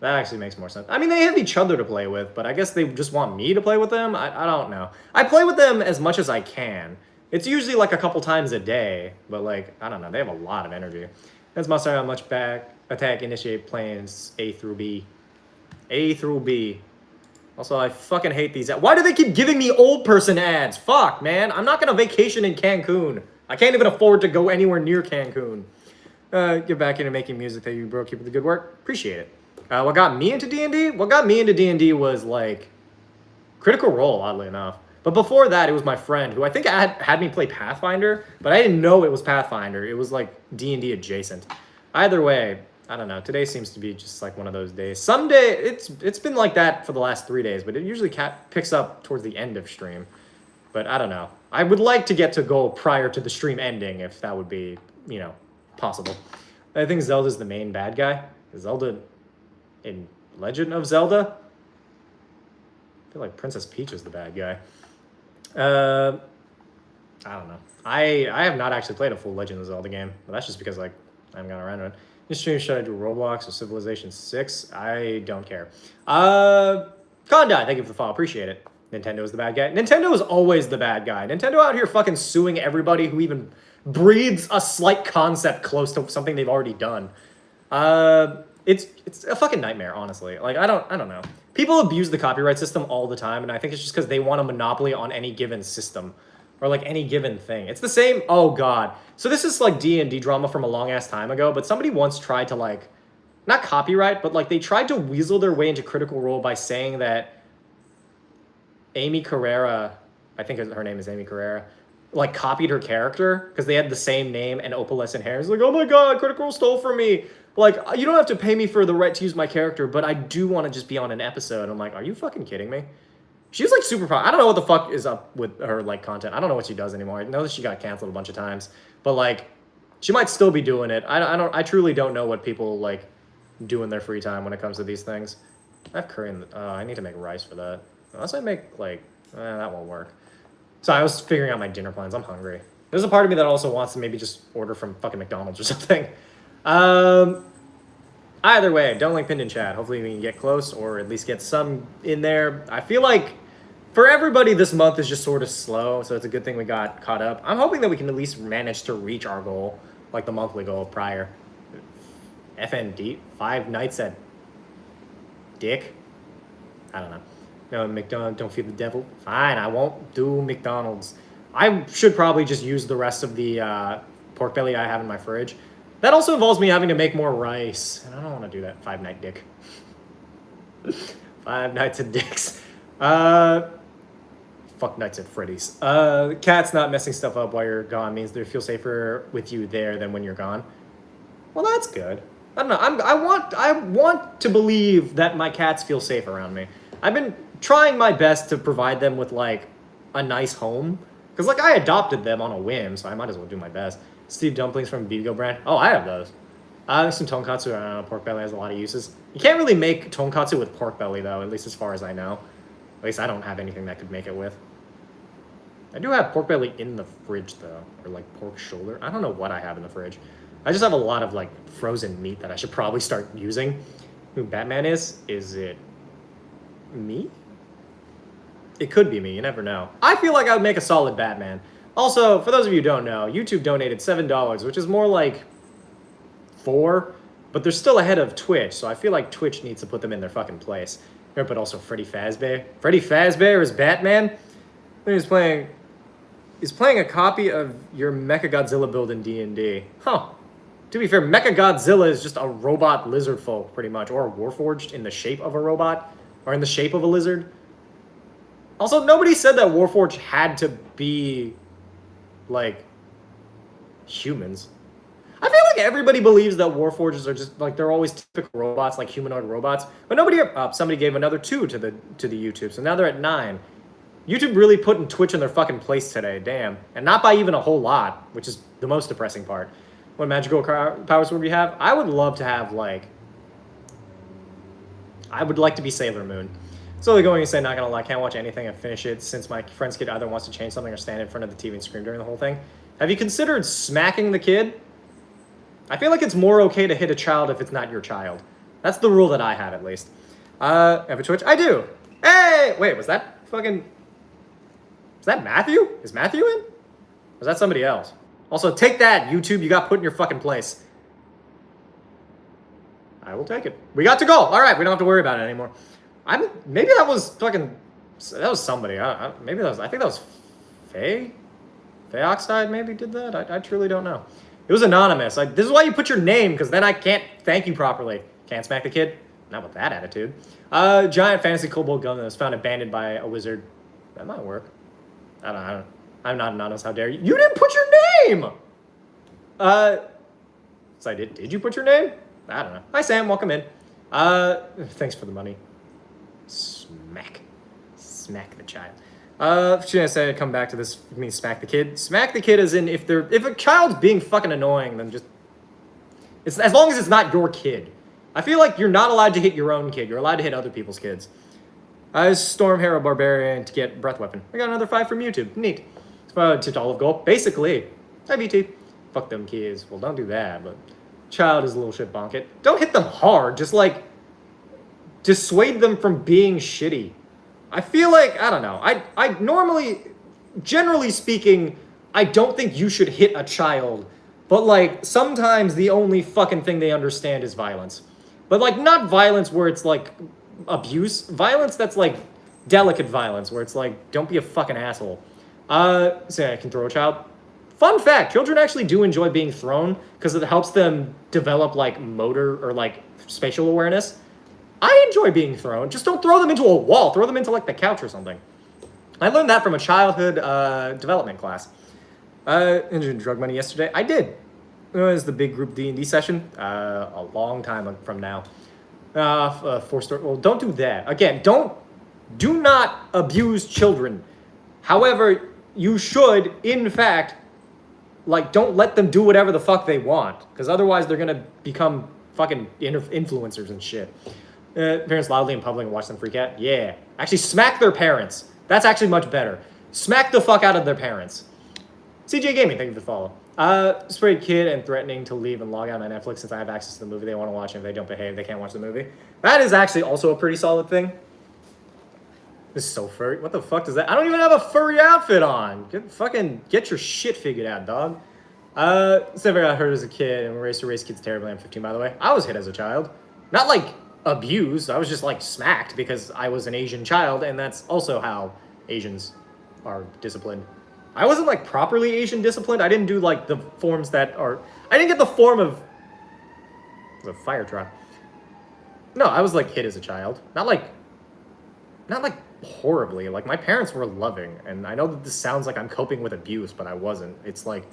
That actually makes more sense. I mean, they have each other to play with, but I guess they just want me to play with them. I don't know. I play with them as much as I can. It's usually like a couple times a day, but like, I don't know, they have a lot of energy. That's must how much back attack initiate planes A through B. A through B. Also, I fucking hate these. Why do they keep giving me old person ads? Fuck, man. I'm not gonna vacation in Cancun. I can't even afford to go anywhere near Cancun. Get back into making music. Thank you, bro. Keep up the good work. Appreciate it. What got me into D&D? What got me into D&D was like Critical Role, oddly enough. But before that, it was my friend who I think had me play Pathfinder, but I didn't know it was Pathfinder. It was like D&D adjacent. Either way, I don't know. Today seems to be just like one of those days. Someday, it's been like that for the last 3 days, but it usually picks up towards the end of stream. But I don't know. I would like to get to goal prior to the stream ending if that would be, you know, possible. I think Zelda's the main bad guy. Zelda in Legend of Zelda? I feel like Princess Peach is the bad guy. I don't know. I have not actually played a full Legend of Zelda game, but that's just because like I haven't gotten around to it. This stream, should I do Roblox or Civilization 6? I don't care. Condai, thank you for the follow. Appreciate it. Nintendo is the bad guy. Nintendo is always the bad guy. Nintendo out here fucking suing everybody who even breathes a slight concept close to something they've already done. It's a fucking nightmare, honestly. Like I don't know. People abuse the copyright system all the time, and I think it's just because they want a monopoly on any given system or like any given thing. It's the same. Oh god. So this is like D&D drama from a long ass time ago, but somebody once tried to like not copyright, but like they tried to weasel their way into Critical Role by saying that Amy Carrera, I think her name is Amy Carrera, like copied her character because they had the same name and opalescent hair. It's like, oh my god, Critical Role stole from me. Like, you don't have to pay me for the right to use my character, but I do want to just be on an episode. I'm like, are you fucking kidding me? She's like super popular. I don't know what the fuck is up with her like content. I don't know what she does anymore. I know that she got canceled a bunch of times, but like, she might still be doing it. I truly don't know what people like do in their free time when it comes to these things. I have curry in the, I need to make rice for that. Unless I make like, that won't work. So I was figuring out my dinner plans. I'm hungry. There's a part of me that also wants to maybe just order from fucking McDonald's or something. Either way, don't link pinned in chat. Hopefully we can get close or at least get some in there. I feel like for everybody this month is just sort of slow, so it's a good thing we got caught up. I'm hoping that we can at least manage to reach our goal, like the monthly goal prior. FND, 5 nights at Dick. I don't know. No, McDonald's, don't feed the devil. Fine, I won't do McDonald's. I should probably just use the rest of the pork belly I have in my fridge. That also involves me having to make more rice. And I don't want to do that. 5 night dick. 5 nights at Dick's. Fuck nights at Freddy's. Cat's not messing stuff up while you're gone means they feel safer with you there than when you're gone. Well, that's good. I don't know. I want to believe that my cats feel safe around me. I've been trying my best to provide them with like a nice home, because like I adopted them on a whim, so I might as well do my best. Steve dumplings from Bigo brand. Oh, I have those. Some tonkatsu. I don't know. Pork belly has a lot of uses. You can't really make tonkatsu with pork belly though, at least as far as I know. At least I don't have anything that could make it with. I do have pork belly in the fridge though, or like pork shoulder. I don't know what I have in the fridge. I just have a lot of like frozen meat that I should probably start using. Who Batman is? Is it me? It could be me, you never know. I feel like I would make a solid Batman. Also, for those of you who don't know, YouTube donated $7, which is more like 4, but they're still ahead of Twitch, so I feel like Twitch needs to put them in their fucking place. But also Freddy Fazbear. Freddy Fazbear is Batman? He's playing a copy of your Mechagodzilla build in D&D. Huh. To be fair, Mechagodzilla is just a robot lizard folk, pretty much, or a Warforged in the shape of a robot, or in the shape of a lizard. Also, nobody said that Warforged had to be, like, humans. I feel like everybody believes that Warforges are just, like, they're always typical robots, like humanoid robots, but nobody, somebody gave another 2 to the YouTube, so now they're at 9. YouTube really putting Twitch in their fucking place today, damn. And not by even a whole lot, which is the most depressing part. What magical powers would we have? I would love to have, like... I would like to be Sailor Moon. Slowly going and say, not gonna lie, can't watch anything and finish it since my friend's kid either wants to change something or stand in front of the TV and scream during the whole thing. Have you considered smacking the kid? I feel like it's more okay to hit a child if it's not your child. That's the rule that I have, at least. Have a Twitch? I do! Hey! Wait, was that fucking... Is that Matthew? Is Matthew in? Or is that somebody else? Also, take that, YouTube. You got put in your fucking place. I will take it. We got to go. All right, we don't have to worry about it anymore. Maybe that was fucking... That was somebody. Maybe that was... I think that was Faye? Faye Oxide maybe did that? I truly don't know. It was anonymous. This is why you put your name, because then I can't thank you properly. Can't smack the kid? Not with that attitude. Giant fantasy kobold gun that was found abandoned by a wizard. That might work. I don't know. I'm not anonymous. How dare you? You didn't put your name! So did you put your name? I don't know. Hi, Sam. Welcome in. Thanks for the money. Smack the child. Should I say come back to this? I mean, smack the kid. Smack the kid as in if a child's being fucking annoying, then just it's as long as it's not your kid. I feel like you're not allowed to hit your own kid. You're allowed to hit other people's kids. Storm Hero Barbarian to get breath weapon. We got another 5 from YouTube. Neat. Tipped olive gold. Basically. Hi, BT. Fuck them kids. Well, don't do that, but child is a little shit bonk it. Don't hit them hard. Just like dissuade them from being shitty. I feel like, I don't know. I normally, generally speaking, I don't think you should hit a child. But like, sometimes the only fucking thing they understand is violence. But like, not violence where it's like abuse. Violence that's like delicate violence, where it's like, don't be a fucking asshole. Say I can throw a child. Fun fact, children actually do enjoy being thrown because it helps them develop like motor or like spatial awareness. I enjoy being thrown. Just don't throw them into a wall. Throw them into like the couch or something. I learned that from a childhood development class. Entered drug money yesterday. I did. It was the big group D&D session a long time from now. 4-star. Well, don't do that. Again, do not abuse children. However, you should, in fact, like, don't let them do whatever the fuck they want. Because otherwise they're going to become fucking influencers and shit. Parents loudly in public and watch them freak out. Yeah. Actually, smack their parents. That's actually much better. Smack the fuck out of their parents. CJ Gaming, thank you for the follow. Sprayed kid and threatening to leave and log out on Netflix since I have access to the movie they want to watch, and if they don't behave, they can't watch the movie. That is actually also a pretty solid thing. This is so furry. What the fuck does that? I don't even have a furry outfit on. Get your shit figured out, dog. Never got hurt as a kid and raised to raise kids terribly. I'm 15, by the way. I was hit as a child. Not like abused. I was just like smacked because I was an Asian child, and that's also how Asians are disciplined. I wasn't like properly Asian disciplined. I didn't do like the forms that are... I didn't get the form of... the fire truck. No, I was like hit as a child. Not like horribly. Like my parents were loving, and I know that this sounds like I'm coping with abuse, but I wasn't. It's like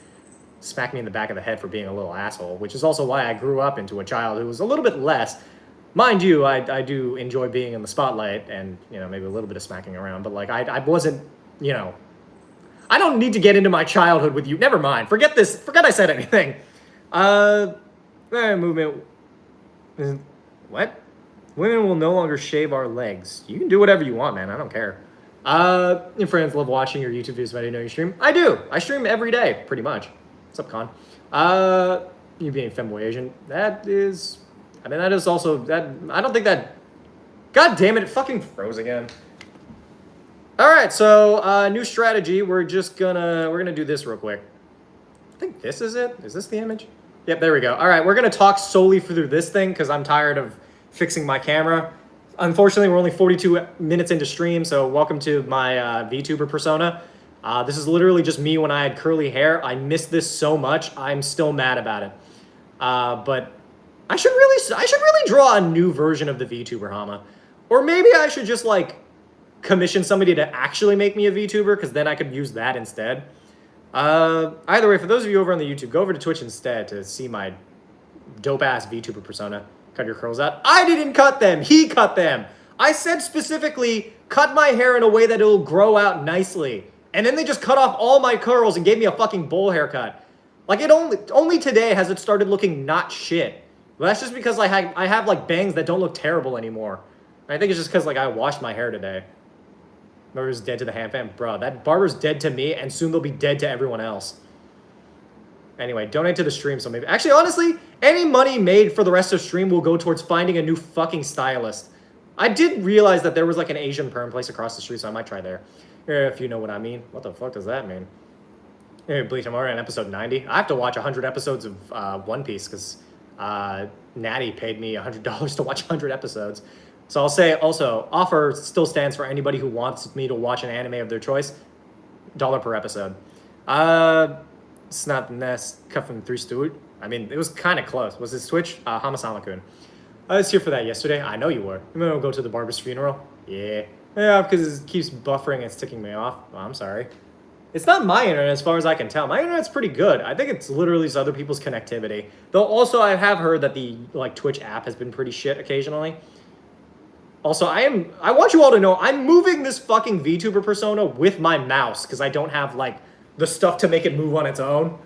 smacked me in the back of the head for being a little asshole, which is also why I grew up into a child who was a little bit less. Mind you, I do enjoy being in the spotlight and, you know, maybe a little bit of smacking around, but like I wasn't, you know, I don't need to get into my childhood with you. Never mind. Forget this. Forget I said anything. Movement. What? Women will no longer shave our legs. You can do whatever you want, man. I don't care. Your friends love watching your YouTube videos, but I didn't know you stream. I do. I stream every day, pretty much. What's up, Con? You being femboy Asian. That is... I mean, that is also... that. I don't think that... God damn it, it fucking froze again. Alright, so, new strategy. We're gonna do this real quick. I think this is it. Is this the image? Yep, there we go. Alright, we're gonna talk solely through this thing, because I'm tired of fixing my camera. Unfortunately, we're only 42 minutes into stream, so welcome to my VTuber persona. This is literally just me when I had curly hair. I miss this so much. I'm still mad about it. But I should really draw a new version of the VTuber Hama. Or maybe I should just, like, commission somebody to actually make me a VTuber, because then I could use that instead. Either way, for those of you over on the YouTube, go over to Twitch instead to see my dope-ass VTuber persona. Cut your curls out. I didn't cut them. He cut them. I said specifically, cut my hair in a way that it'll grow out nicely. And then they just cut off all my curls and gave me a fucking bowl haircut. Like, it only today has it started looking not shit. But that's just because I have like bangs that don't look terrible anymore. I think it's just because like I washed my hair today. Barber's dead to the ham fam. Bro, that barber's dead to me, and soon they'll be dead to everyone else. Anyway, donate to the stream, so maybe... Actually, honestly, any money made for the rest of stream will go towards finding a new fucking stylist. I did realize that there was, like, an Asian perm place across the street, so I might try there. If you know what I mean. What the fuck does that mean? Hey, Bleach, I'm already on episode 90. I have to watch 100 episodes of One Piece, because Natty paid me $100 to watch 100 episodes. So I'll say, also, offer still stands for anybody who wants me to watch an anime of their choice. $1 per episode. It's not the nest cut from 3 Stewart. I mean, it was kind of close. Was this Twitch? Hamasamakun. I was here for that yesterday. I know you were. You want to go to the barber's funeral? Yeah. Yeah, because it keeps buffering and sticking me off. Oh, I'm sorry. It's not my internet as far as I can tell. My internet's pretty good. I think it's literally just other people's connectivity. Though also I have heard that the like Twitch app has been pretty shit occasionally. Also, I want you all to know I'm moving this fucking VTuber persona with my mouse because I don't have like the stuff to make it move on its own.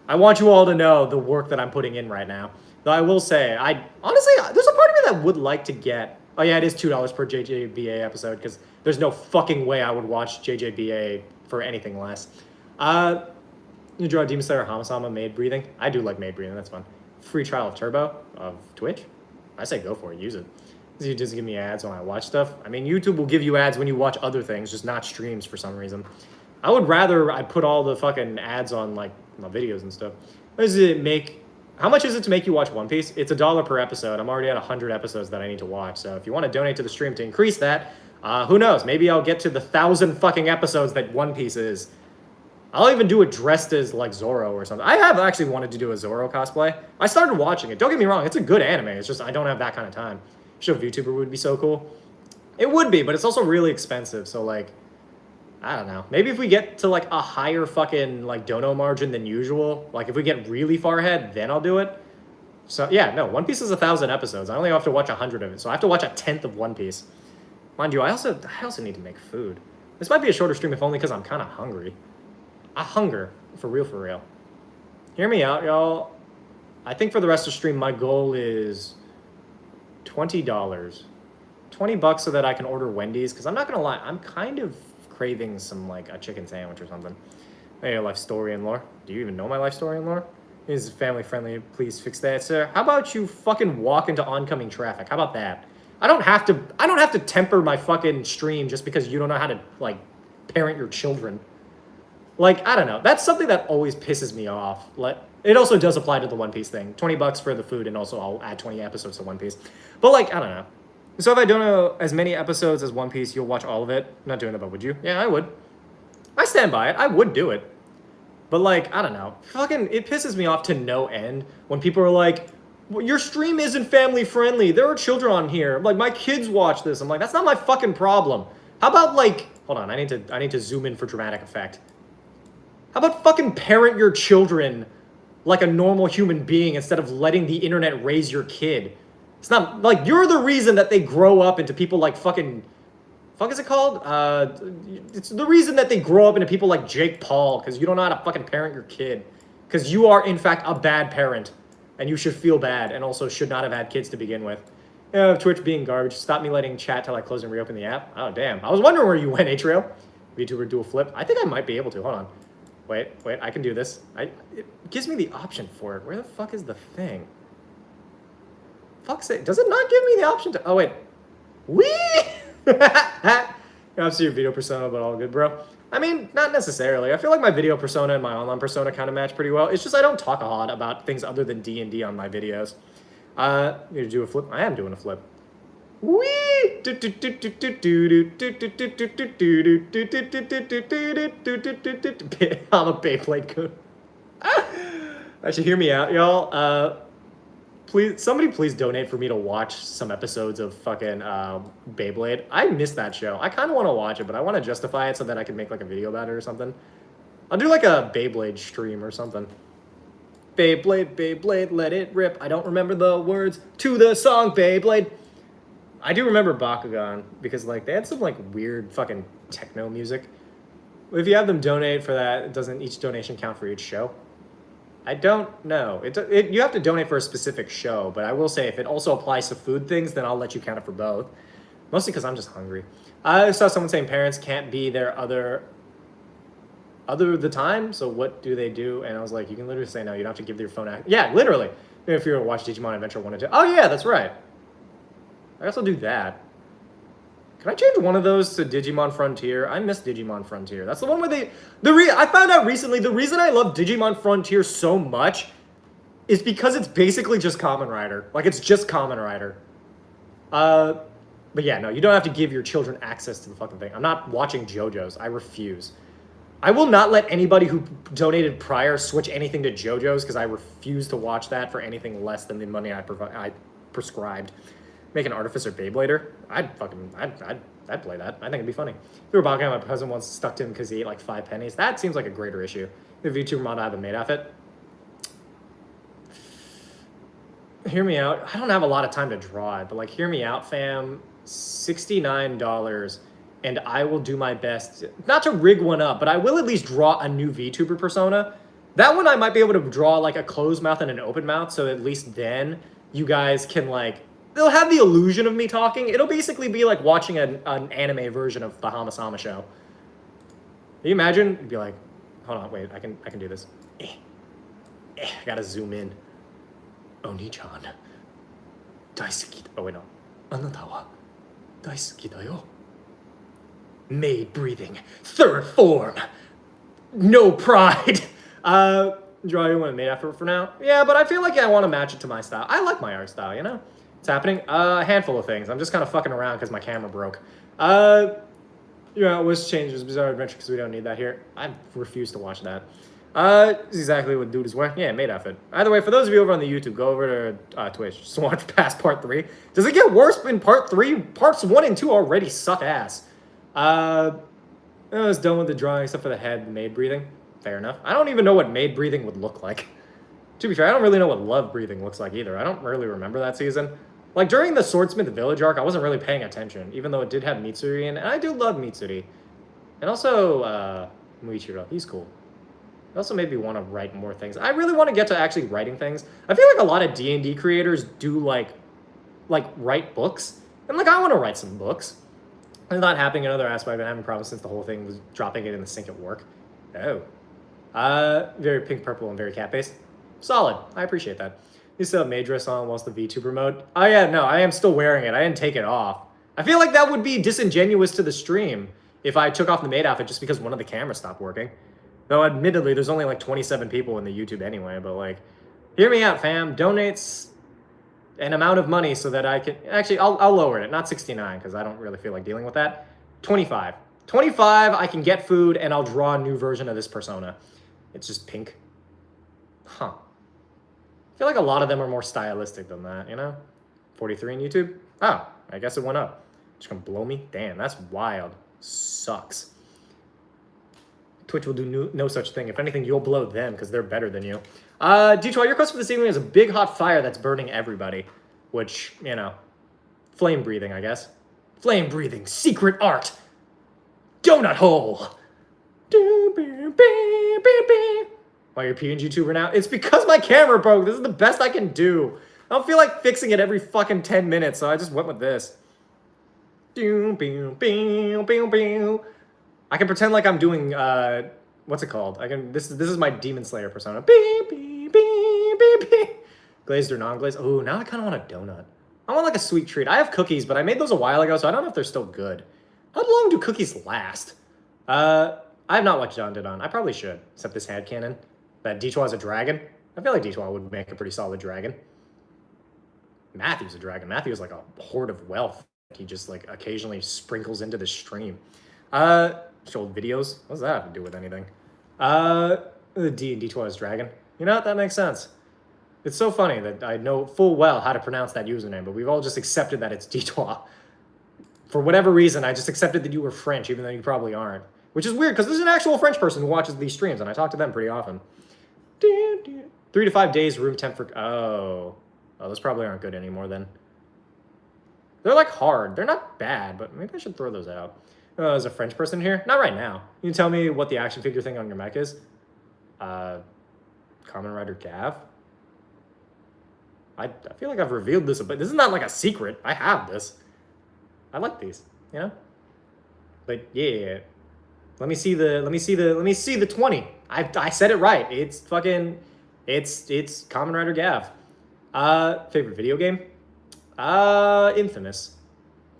I want you all to know the work that I'm putting in right now. Though I will say, honestly, there's a part of me that would like to get... Oh yeah, it is $2 per JJBA episode, because there's no fucking way I would watch JJBA for anything less. You draw Demon Slayer Hamasama Maid Breathing. I do like Maid Breathing, that's fun. Free trial of Turbo of Twitch. I say go for it, use it. It doesn't give me ads when I watch stuff. I mean, YouTube will give you ads when you watch other things, just not streams for some reason. I would rather I put all the fucking ads on, like, my videos and stuff. How much is it to make you watch One Piece? It's $1 per episode. I'm already at 100 episodes that I need to watch. So if you want to donate to the stream to increase that, who knows? Maybe I'll get to the 1,000 fucking episodes that One Piece is. I'll even do it dressed as, like, Zoro or something. I have actually wanted to do a Zoro cosplay. I started watching it. Don't get me wrong. It's a good anime. It's just I don't have that kind of time. Sure, VTuber would be so cool. It would be, but it's also really expensive. So, like... I don't know. Maybe if we get to, like, a higher fucking, like, dono margin than usual, like, if we get really far ahead, then I'll do it. So, yeah, no, One Piece is 1,000 episodes. I only have to watch 100 of it, so I have to watch 1/10 of One Piece. Mind you, I also need to make food. This might be a shorter stream if only because I'm kind of hungry. I hunger. For real. Hear me out, y'all. I think for the rest of the stream, my goal is $20. $20 so that I can order Wendy's, because I'm not going to lie, I'm kind of craving some, like, a chicken sandwich or something. Hey, your life story and lore. Do you even know my life story and lore? Is family friendly, please fix that, sir. How about you fucking walk into oncoming traffic? How about that? I don't have to temper my fucking stream just because you don't know how to, like, parent your children. Like, I don't know. That's something that always pisses me off. Like, it also does apply to the One Piece thing. $20 for the food, and also I'll add 20 episodes to One Piece. But, like, I don't know. So if I don't know as many episodes as One Piece, you'll watch all of it? I'm not doing it, but would you? Yeah, I would. I stand by it. I would do it. But, like, I don't know. Fucking, it pisses me off to no end when people are like, well, your stream isn't family friendly. There are children on here. Like, my kids watch this. I'm like, that's not my fucking problem. How about, like, hold on, I need to zoom in for dramatic effect. How about fucking parent your children like a normal human being instead of letting the internet raise your kid. It's not like you're the reason that they grow up into people like fuck is it called? It's the reason that they grow up into people like Jake Paul, because you don't know how to fucking parent your kid. Because you are, in fact, a bad parent. And you should feel bad, and also should not have had kids to begin with. Twitch being garbage. Stop me letting chat till I close and reopen the app. Oh, damn. I was wondering where you went, Atrial. VTuber dual flip. I think I might be able to. Hold on. Wait, I can do this. It gives me the option for it. Where the fuck is the thing? Fuck's sake. Does it not give me the option to... Oh, wait. Whee! I'm your video persona, but all good, bro. I mean, not necessarily. I feel like my video persona and my online persona kind of match pretty well. It's just I don't talk a lot about things other than D&D on my videos. You to do a flip? I am doing a flip. Whee! I'm a Beyblade coon. Actually, hear me out, y'all. Somebody please donate for me to watch some episodes of fucking Beyblade. I missed that show. I kind of want to watch it, but I want to justify it so that I can make like a video about it or something. I'll do like a Beyblade stream or something. Beyblade, Beyblade, let it rip. I don't remember the words to the song Beyblade. I do remember Bakugan because like they had some like weird fucking techno music. If you have them donate for that, doesn't each donation count for each show? I don't know. You have to donate for a specific show, but I will say if it also applies to food things, then I'll let you count it for both. Mostly because I'm just hungry. I saw someone saying parents can't be their other the time, so what do they do? And I was like, you can literally say no, you don't have to give your phone out. Yeah, literally. If you're to watch Digimon Adventure 1 and 2. Oh yeah, that's right. I guess I'll do that. Can I change one of those to Digimon Frontier? I miss Digimon Frontier. That's the one where I found out recently, the reason I love Digimon Frontier so much is because it's basically just Kamen Rider. Like, it's just Kamen Rider. But yeah, no, you don't have to give your children access to the fucking thing. I'm not watching JoJo's. I refuse. I will not let anybody who donated prior switch anything to JoJo's because I refuse to watch that for anything less than the money I prescribed. Make an Artificer Beyblader? I'd play that. I think it'd be funny. If we were Bakugan, my cousin once stuck to him because he ate like 5 pennies. That seems like a greater issue. The VTuber mod I have a Maidathon. Hear me out. I don't have a lot of time to draw it, but like, hear me out, fam. $69, and I will do my best, not to rig one up, but I will at least draw a new VTuber persona. That one I might be able to draw like a closed mouth and an open mouth, so at least then you guys can like, they'll have the illusion of me talking. It'll basically be like watching an anime version of the Hamasamakun show. Can you imagine? You'd be like, hold on, wait, I can do this. I gotta zoom in. Oni-chan. Daisuki. Oh wait, no. Anata wa daisuki da yo. Maid breathing. Third form. No pride. Draw you one made after for now. Yeah, but I feel like I want to match it to my style. I like my art style, you know? It's happening. A handful of things. I'm just kind of fucking around because my camera broke. Wish changes Bizarre Adventure because we don't need that here. I refuse to watch that. This is exactly what dude is wearing. Yeah, made outfit. Either way, for those of you over on the YouTube, go over to Twitch. Just watch past part 3. Does it get worse in part 3? Parts 1 and 2 already suck ass. I was done with the drawing except for the head, the maid breathing. Fair enough. I don't even know what maid breathing would look like. To be fair, I don't really know what love breathing looks like either. I don't really remember that season. Like, during the Swordsmith Village arc, I wasn't really paying attention, even though it did have Mitsuri in it, and I do love Mitsuri. And also, Muichiro, he's cool. It also made me want to write more things. I really want to get to actually writing things. I feel like a lot of D&D creators do, like write books. And, like, I want to write some books. It's not happening in other aspects. I've been having problems since the whole thing was dropping it in the sink at work. Oh. Very pink, purple, and very cat-based. Solid. I appreciate that. You still have maid dress on whilst the VTuber mode? Oh yeah, no, I am still wearing it. I didn't take it off. I feel like that would be disingenuous to the stream if I took off the maid outfit just because one of the cameras stopped working. Though admittedly, there's only like 27 people in the YouTube anyway, but like, hear me out, fam. Donates an amount of money so that I can, actually, I'll lower it. Not 69, because I don't really feel like dealing with that. 25. 25, I can get food and I'll draw a new version of this persona. It's just pink. Huh. I feel like a lot of them are more stylistic than that, you know? 43 on YouTube? Oh, I guess it went up. Just gonna blow me? Damn, that's wild. Sucks. Twitch will do no such thing. If anything, you'll blow them because they're better than you. D2, your quest for this evening is a big hot fire that's burning everybody. Which, you know, flame breathing, I guess. Flame breathing, secret art. Donut hole. Why you're a PNG tuber now? It's because my camera broke. This is the best I can do. I don't feel like fixing it every fucking 10 minutes, so I just went with this. I can pretend like I'm doing, what's it called? This is my Demon Slayer persona. Glazed or non-glazed? Oh, now I kind of want a donut. I want like a sweet treat. I have cookies, but I made those a while ago, so I don't know if they're still good. How long do cookies last? I have not watched dndone. I probably should, except this headcanon. That D2 is a dragon. I feel like D2 would make a pretty solid dragon. Matthew's a dragon. Matthew is like a hoard of wealth. He just like occasionally sprinkles into the stream. Old videos. What does that have to do with anything? D2 is dragon. You know what? That makes sense. It's so funny that I know full well how to pronounce that username, but we've all just accepted that it's D2. For whatever reason, I just accepted that you were French, even though you probably aren't. Which is weird, because there's an actual French person who watches these streams, and I talk to them pretty often. 3 to 5 days, room temp for... Oh, those probably aren't good anymore, then. They're, like, hard. They're not bad, but maybe I should throw those out. Oh, there's a French person here? Not right now. You can tell me what the action figure thing on your mech is? Kamen Rider Gav? I feel like I've revealed this, but this is not, like, a secret. I have this. I like these, you know? But, yeah. Let me see the 20. I said it right. It's fucking, it's Kamen Rider Gav. Favorite video game? Infamous.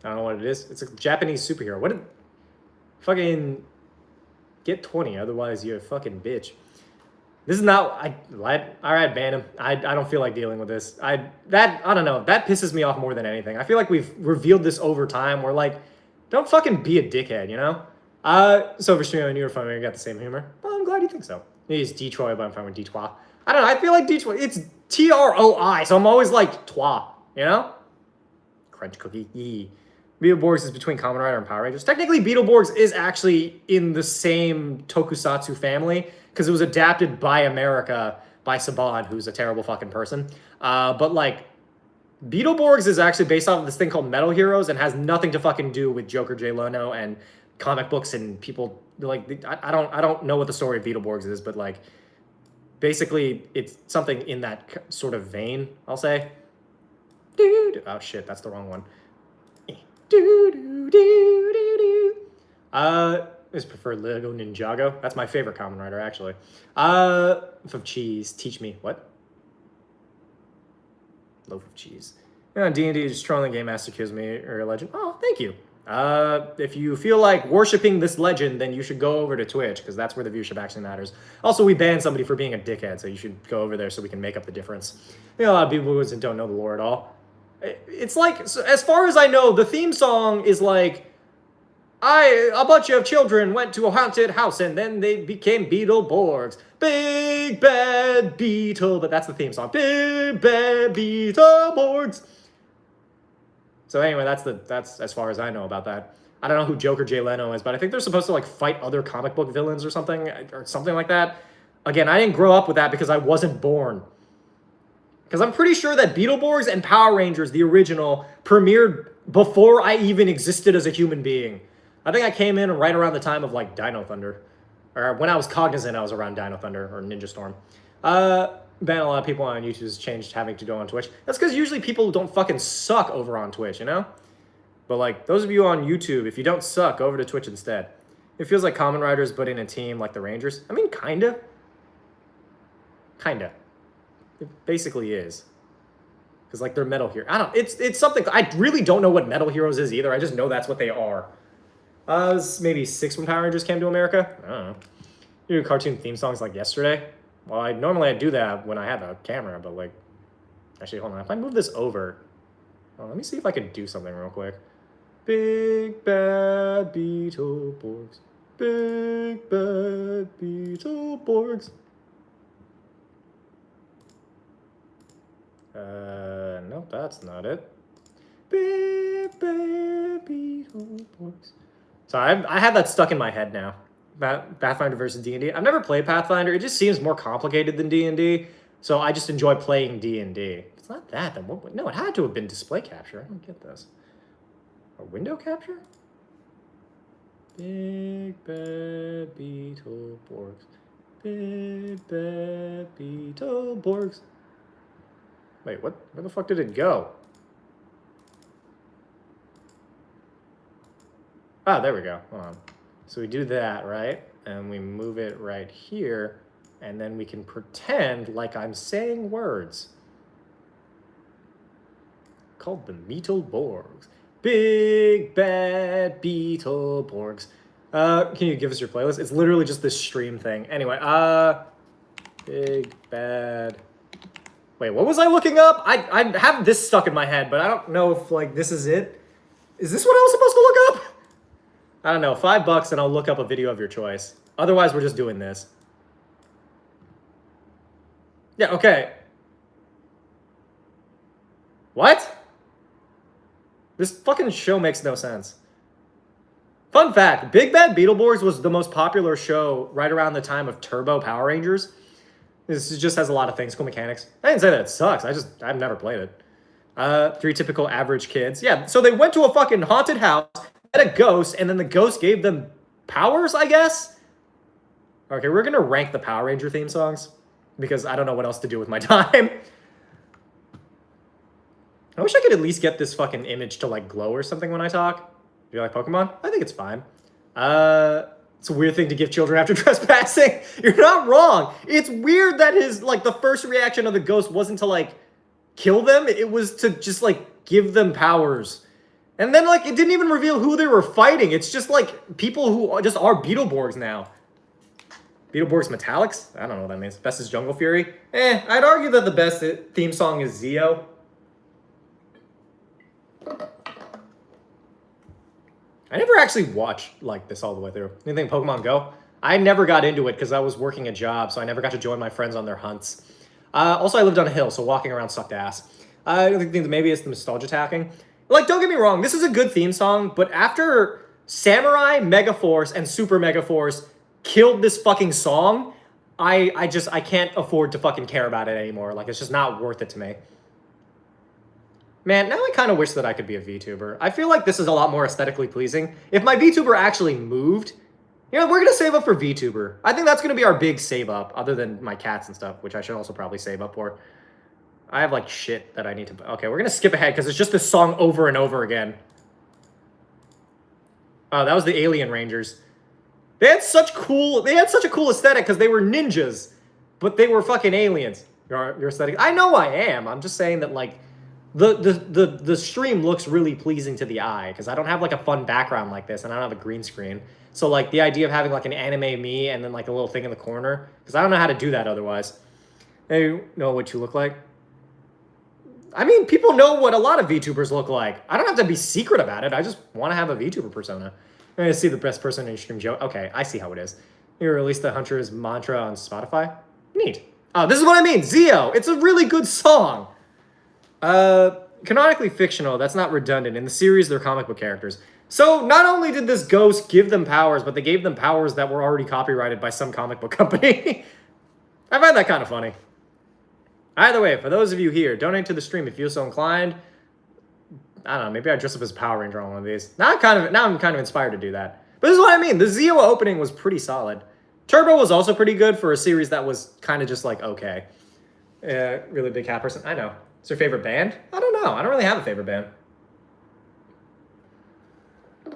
I don't know what it is. It's a Japanese superhero. What did, fucking, get 20, otherwise you're a fucking bitch. This is not, alright, ban him. I don't feel like dealing with this. I don't know, that pisses me off more than anything. I feel like we've revealed this over time. We're like, don't fucking be a dickhead, you know? So for streaming, you were fun, you got the same humor. Well, I'm glad you think so. He's Detroit, but I'm fine with Detroit. I don't know, I feel like Detroit, it's T-R-O-I, so I'm always like, toi, you know? Crunch cookie, yee. Beetleborgs is between Kamen Rider and Power Rangers. Technically, Beetleborgs is actually in the same tokusatsu family, because it was adapted by America, by Saban, who's a terrible fucking person. But, like, Beetleborgs is actually based off of this thing called Metal Heroes and has nothing to fucking do with Joker Jay Leno and comic books and people, like, I don't know what the story of Beetleborgs is, but, like, basically, it's something in that sort of vein, I'll say. Oh, shit, that's the wrong one. Is preferred Lego Ninjago. That's my favorite Kamen Rider, actually. Loaf of cheese. Teach me. What? Loaf of cheese. D&D is trolling Game Master kills me or a legend. Oh, thank you. If you feel like worshiping this legend, then you should go over to Twitch, because that's where the viewership actually matters. Also, we banned somebody for being a dickhead, so you should go over there so we can make up the difference. You know, a lot of people who don't know the lore at all. It's like, so as far as I know, the theme song is like, a bunch of children went to a haunted house and then they became Beetleborgs. Big bad Beetle, but that's the theme song. Big bad Beetleborgs. So anyway, that's as far as I know about that. I don't know who Joker Jay Leno is, but I think they're supposed to like fight other comic book villains or something like that. Again, I didn't grow up with that because I wasn't born. Because I'm pretty sure that Beetleborgs and Power Rangers, the original, premiered before I even existed as a human being. I think I came in right around the time of, like, Dino Thunder. Or when I was cognizant, I was around Dino Thunder or Ninja Storm. Ban a lot of people on YouTube has changed having to go on Twitch. That's because usually people don't fucking suck over on Twitch, you know? But, like, those of you on YouTube, if you don't suck, go over to Twitch instead. It feels like Kamen Riders, but in a team like the Rangers. I mean, kinda. Kinda. It basically is. Because, like, they're Metal Heroes. I don't... It's something... I really don't know what Metal Heroes is either. I just know that's what they are. It was maybe 6 when Power Rangers came to America. I don't know. You do cartoon theme songs like yesterday? Well, normally I do that when I have a camera, but, like... Actually, hold on. If I move this over... Oh, let me see if I can do something real quick. Big bad Beetleborgs. Big bad Beetleborgs. Nope, that's not it. Big bad Beetleborgs. So I have that stuck in my head now. Pathfinder versus D&D. I've never played Pathfinder. It just seems more complicated than D&D. So I just enjoy playing D&D. If it's not that, then what? No, it had to have been display capture. I don't get this. Or window capture? Big bad Beetleborgs. Big bad Beetleborgs. Wait, what? Where the fuck did it go? Ah, there we go. Hold on. So we do that, right? And we move it right here. And then we can pretend like I'm saying words. Called the Beetleborgs. Big bad Beetleborgs. Can you give us your playlist? It's literally just this stream thing. Anyway, big bad. Wait, what was I looking up? I have this stuck in my head, but I don't know if like this is it. Is this what I was supposed to look up? I don't know. $5 and I'll look up a video of your choice. Otherwise, we're just doing this. Yeah, okay. What? This fucking show makes no sense. Fun fact, Big Bad Beetleborgs was the most popular show right around the time of Turbo Power Rangers. This just has a lot of things, cool mechanics. I didn't say that it sucks, I've never played it. 3 typical average kids. Yeah, so they went to a fucking haunted house, met a ghost, and then the ghost gave them powers, I guess? Okay, we're gonna rank the Power Ranger theme songs, because I don't know what else to do with my time. I wish I could at least get this fucking image to like glow or something when I talk. Do you like Pokemon? I think it's fine. It's a weird thing to give children after trespassing. You're not wrong. It's weird that his, like, the first reaction of the ghost wasn't to, like, kill them. It was to just, like, give them powers. And then, like, it didn't even reveal who they were fighting. It's just, like, people who just are Beetleborgs now. Beetleborgs Metallics? I don't know what that means. Best is Jungle Fury? I'd argue that the best theme song is Zeo. I never actually watched like this all the way through. Anything Pokemon Go? I never got into it because I was working a job, so I never got to join my friends on their hunts. Also, I lived on a hill, so walking around sucked ass. I think that maybe it's the nostalgia tacking. Like, don't get me wrong, this is a good theme song, but after Samurai, Megaforce, and Super Megaforce killed this fucking song, I can't afford to fucking care about it anymore. Like, it's just not worth it to me. Man, now I kind of wish that I could be a VTuber. I feel like this is a lot more aesthetically pleasing. If my VTuber actually moved, you know, we're going to save up for VTuber. I think that's going to be our big save up, other than my cats and stuff, which I should also probably save up for. I have, like, shit that I need to... Okay, we're going to skip ahead, because it's just this song over and over again. Oh, that was the Alien Rangers. They had such a cool aesthetic, because they were ninjas, but they were fucking aliens. Your aesthetic... I know I am. I'm just saying that, like... The stream looks really pleasing to the eye because I don't have like a fun background like this and I don't have a green screen. So like the idea of having like an anime me and then like a little thing in the corner, because I don't know how to do that otherwise. They know what you look like. I mean, people know what a lot of VTubers look like. I don't have to be secret about it. I just want to have a VTuber persona. I'm going to see the best person in your stream, Joe. Okay, I see how it is. You released the Hunter's Mantra on Spotify. Neat. Oh, this is what I mean. Zeo. It's a really good song. Canonically fictional, that's not redundant. In the series, they're comic book characters. So, not only did this ghost give them powers, but they gave them powers that were already copyrighted by some comic book company. I find that kind of funny. Either way, for those of you here, donate to the stream if you feel so inclined. I don't know, maybe I dress up as a Power Ranger on one of these. Now I'm kind of inspired to do that. But this is what I mean, the Zeo opening was pretty solid. Turbo was also pretty good for a series that was kind of just like, okay. Really big cat person, I know. What's your favorite band? I don't know. I don't really have a favorite band.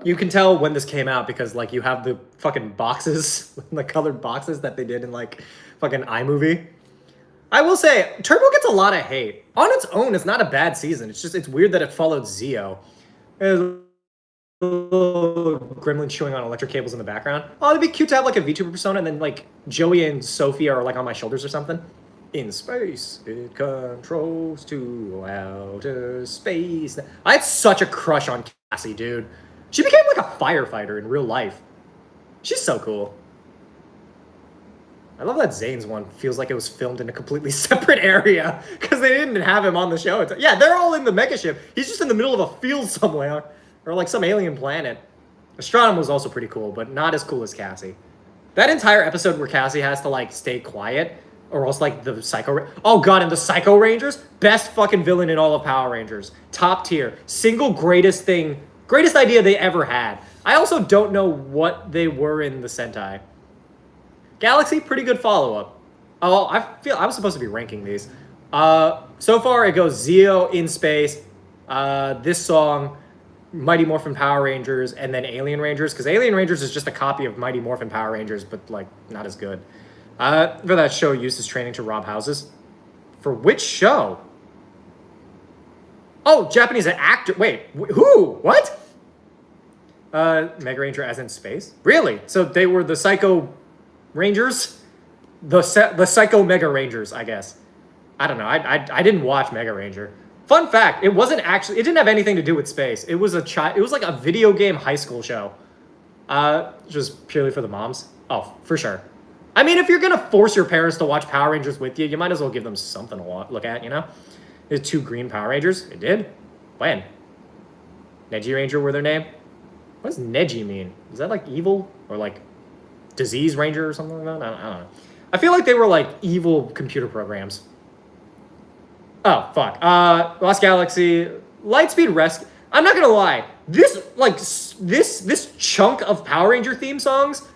You can tell when this came out because, like, you have the fucking boxes, the colored boxes that they did in, like, fucking iMovie. I will say, Turbo gets a lot of hate. On its own, it's not a bad season. It's just, it's weird that it followed Zeo. There's a little gremlin chewing on electric cables in the background. Oh, it'd be cute to have, like, a VTuber persona and then, like, Joey and Sophie are, like, on my shoulders or something. In space, it controls to outer space. I had such a crush on Cassie, dude. She became like a firefighter in real life. She's so cool. I love that Zane's one feels like it was filmed in a completely separate area because they didn't have him on the show. Yeah, they're all in the mecha ship. He's just in the middle of a field somewhere or like some alien planet. Astronom was also pretty cool, but not as cool as Cassie. That entire episode where Cassie has to like stay quiet, or else like the oh god, and the Psycho Rangers, best fucking villain in all of Power Rangers, top tier, single greatest idea they ever had. I also don't know what they were in the Sentai. Galaxy, pretty good follow up. Oh, I feel I was supposed to be ranking these. So far it goes Zeo, In Space, this song, Mighty Morphin Power Rangers, and then Alien Rangers, because Alien Rangers is just a copy of Mighty Morphin Power Rangers, but like not as good. For that show uses training to rob houses. For which show? Oh, Japanese actor. Wait, who? What? Mega Ranger as in space? Really? So they were the Psycho Rangers? The Psycho Mega Rangers, I guess. I don't know. I didn't watch Mega Ranger. Fun fact, it didn't have anything to do with space. It was like a video game high school show. Just purely for the moms. Oh, for sure. I mean, if you're gonna force your parents to watch Power Rangers with you, you might as well give them something to look at, you know? There's 2 green Power Rangers. It did? When? Neji Ranger were their name? What does Neji mean? Is that like evil? Or like Disease Ranger or something like that? I don't know. I feel like they were like evil computer programs. Oh, fuck. Lost Galaxy, Lightspeed Rescue. I'm not gonna lie. This chunk of Power Ranger theme songs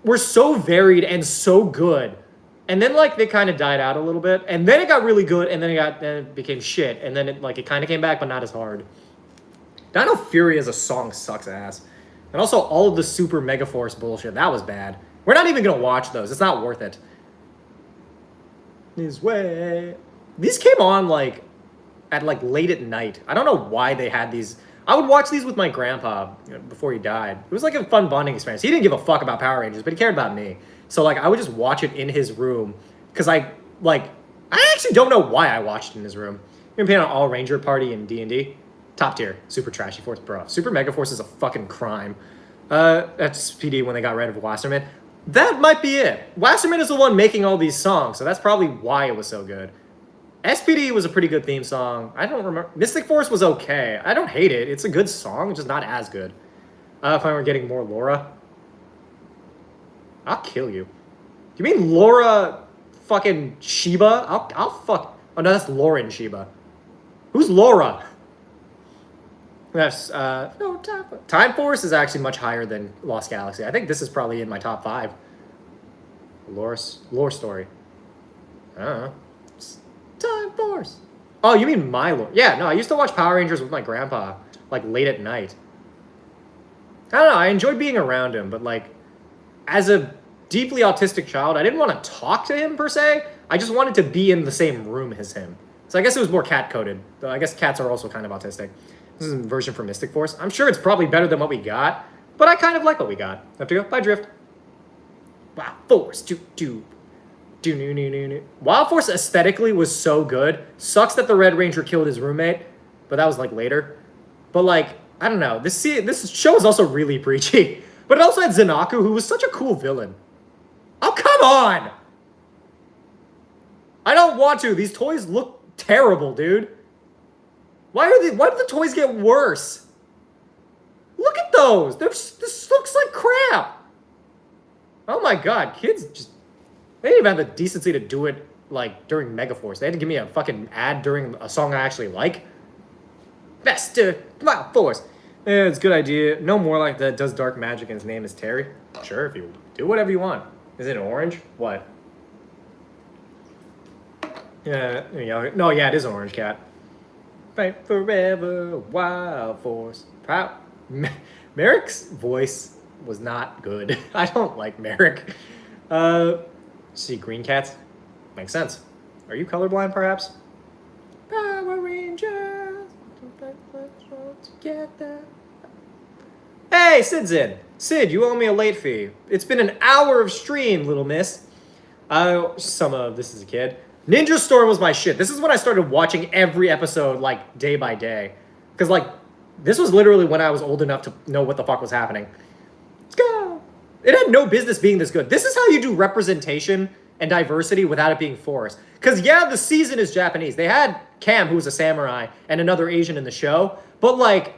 were so varied and so good. And then like they kind of died out a little bit, and then it got really good, and then it became shit, and then it kind of came back, but not as hard. Dino Fury as a song sucks ass. And also all of the Super Mega Force bullshit, that was bad. We're not even gonna watch those. It's not worth it. His way. These came on like at like late at night. I don't know why they had these. I would watch these with my grandpa before he died. It was like a fun bonding experience. He didn't give a fuck about Power Rangers, but he cared about me. So like I would just watch it in his room because I actually don't know why I watched it in his room. You're playing on All Ranger Party in D&D. Top tier, super trashy Force, bro. Super Mega Force is a fucking crime. That's PD when they got rid of Wasserman. That might be it. Wasserman is the one making all these songs, so that's probably why it was so good. SPD was a pretty good theme song. I don't remember. Mystic Force was okay. I don't hate it. It's a good song, just not as good. If I were getting more Laura, I'll kill you. Do you mean Laura fucking Sheba? I'll fuck. Oh no, that's Lauren Sheba. Who's Laura? That's no Time Force. Time Force is actually much higher than Lost Galaxy. I think this is probably in my top 5. Lore story. I don't know. Time Force. Oh, you mean my lore? Yeah, no, I used to watch Power Rangers with my grandpa, like late at night. I don't know, I enjoyed being around him, but like, as a deeply autistic child, I didn't want to talk to him per se. I just wanted to be in the same room as him. So I guess it was more cat-coded. Though I guess cats are also kind of autistic. This is a version for Mystic Force. I'm sure it's probably better than what we got, but I kind of like what we got. Have to go. Bye, Drift. Wow, Force. Wild Force aesthetically was so good. Sucks that the Red Ranger killed his roommate, but that was like later. But like, I don't know. This show is also really preachy. But it also had Zanaku, who was such a cool villain. Oh, come on! I don't want to. These toys look terrible, dude. Why did the toys get worse? Look at those. This looks like crap. Oh my god, kids just... They didn't even have the decency to do it, like, during Megaforce. They had to give me a fucking ad during a song I actually like. Best Wild Force. Yeah, it's a good idea. No more like that does dark magic and his name is Terry. Sure, if you do whatever you want. Is it orange? What? Yeah, no, yeah, it is an orange cat. Fight forever, Wild Force. Proud. Merrick's voice was not good. I don't like Merrick. See, green cats? Makes sense. Are you colorblind, perhaps? Power Rangers. Together. Hey, Sid's in. Sid, you owe me a late fee. It's been an hour of stream, little miss. Some of this is a kid. Ninja Storm was my shit. This is when I started watching every episode, like, day by day. Because, like, this was literally when I was old enough to know what the fuck was happening. Let's go. It had no business being this good. This is how you do representation and diversity without it being forced. Because, yeah, the season is Japanese. They had Cam, who was a samurai, and another Asian in the show. But, like,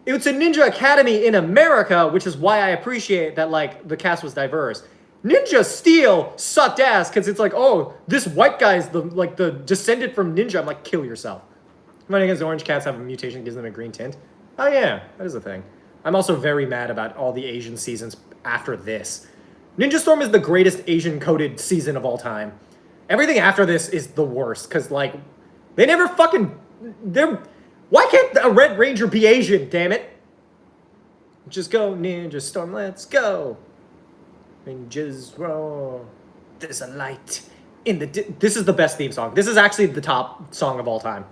it's a ninja academy in America, which is why I appreciate that, like, the cast was diverse. Ninja Steel sucked ass because it's like, oh, this white guy's the descendant from Ninja. I'm like, kill yourself. Fighting against orange cats have a mutation that gives them a green tint. Oh yeah, that is a thing. I'm also very mad about all the Asian seasons after this. Ninja Storm is the greatest Asian-coded season of all time. Everything after this is the worst, because, like, they never fucking... Why can't a Red Ranger be Asian, damn it? Just go, Ninja Storm, let's go. Ninjas roll. There's a light in the... This is the best theme song. This is actually the top song of all time.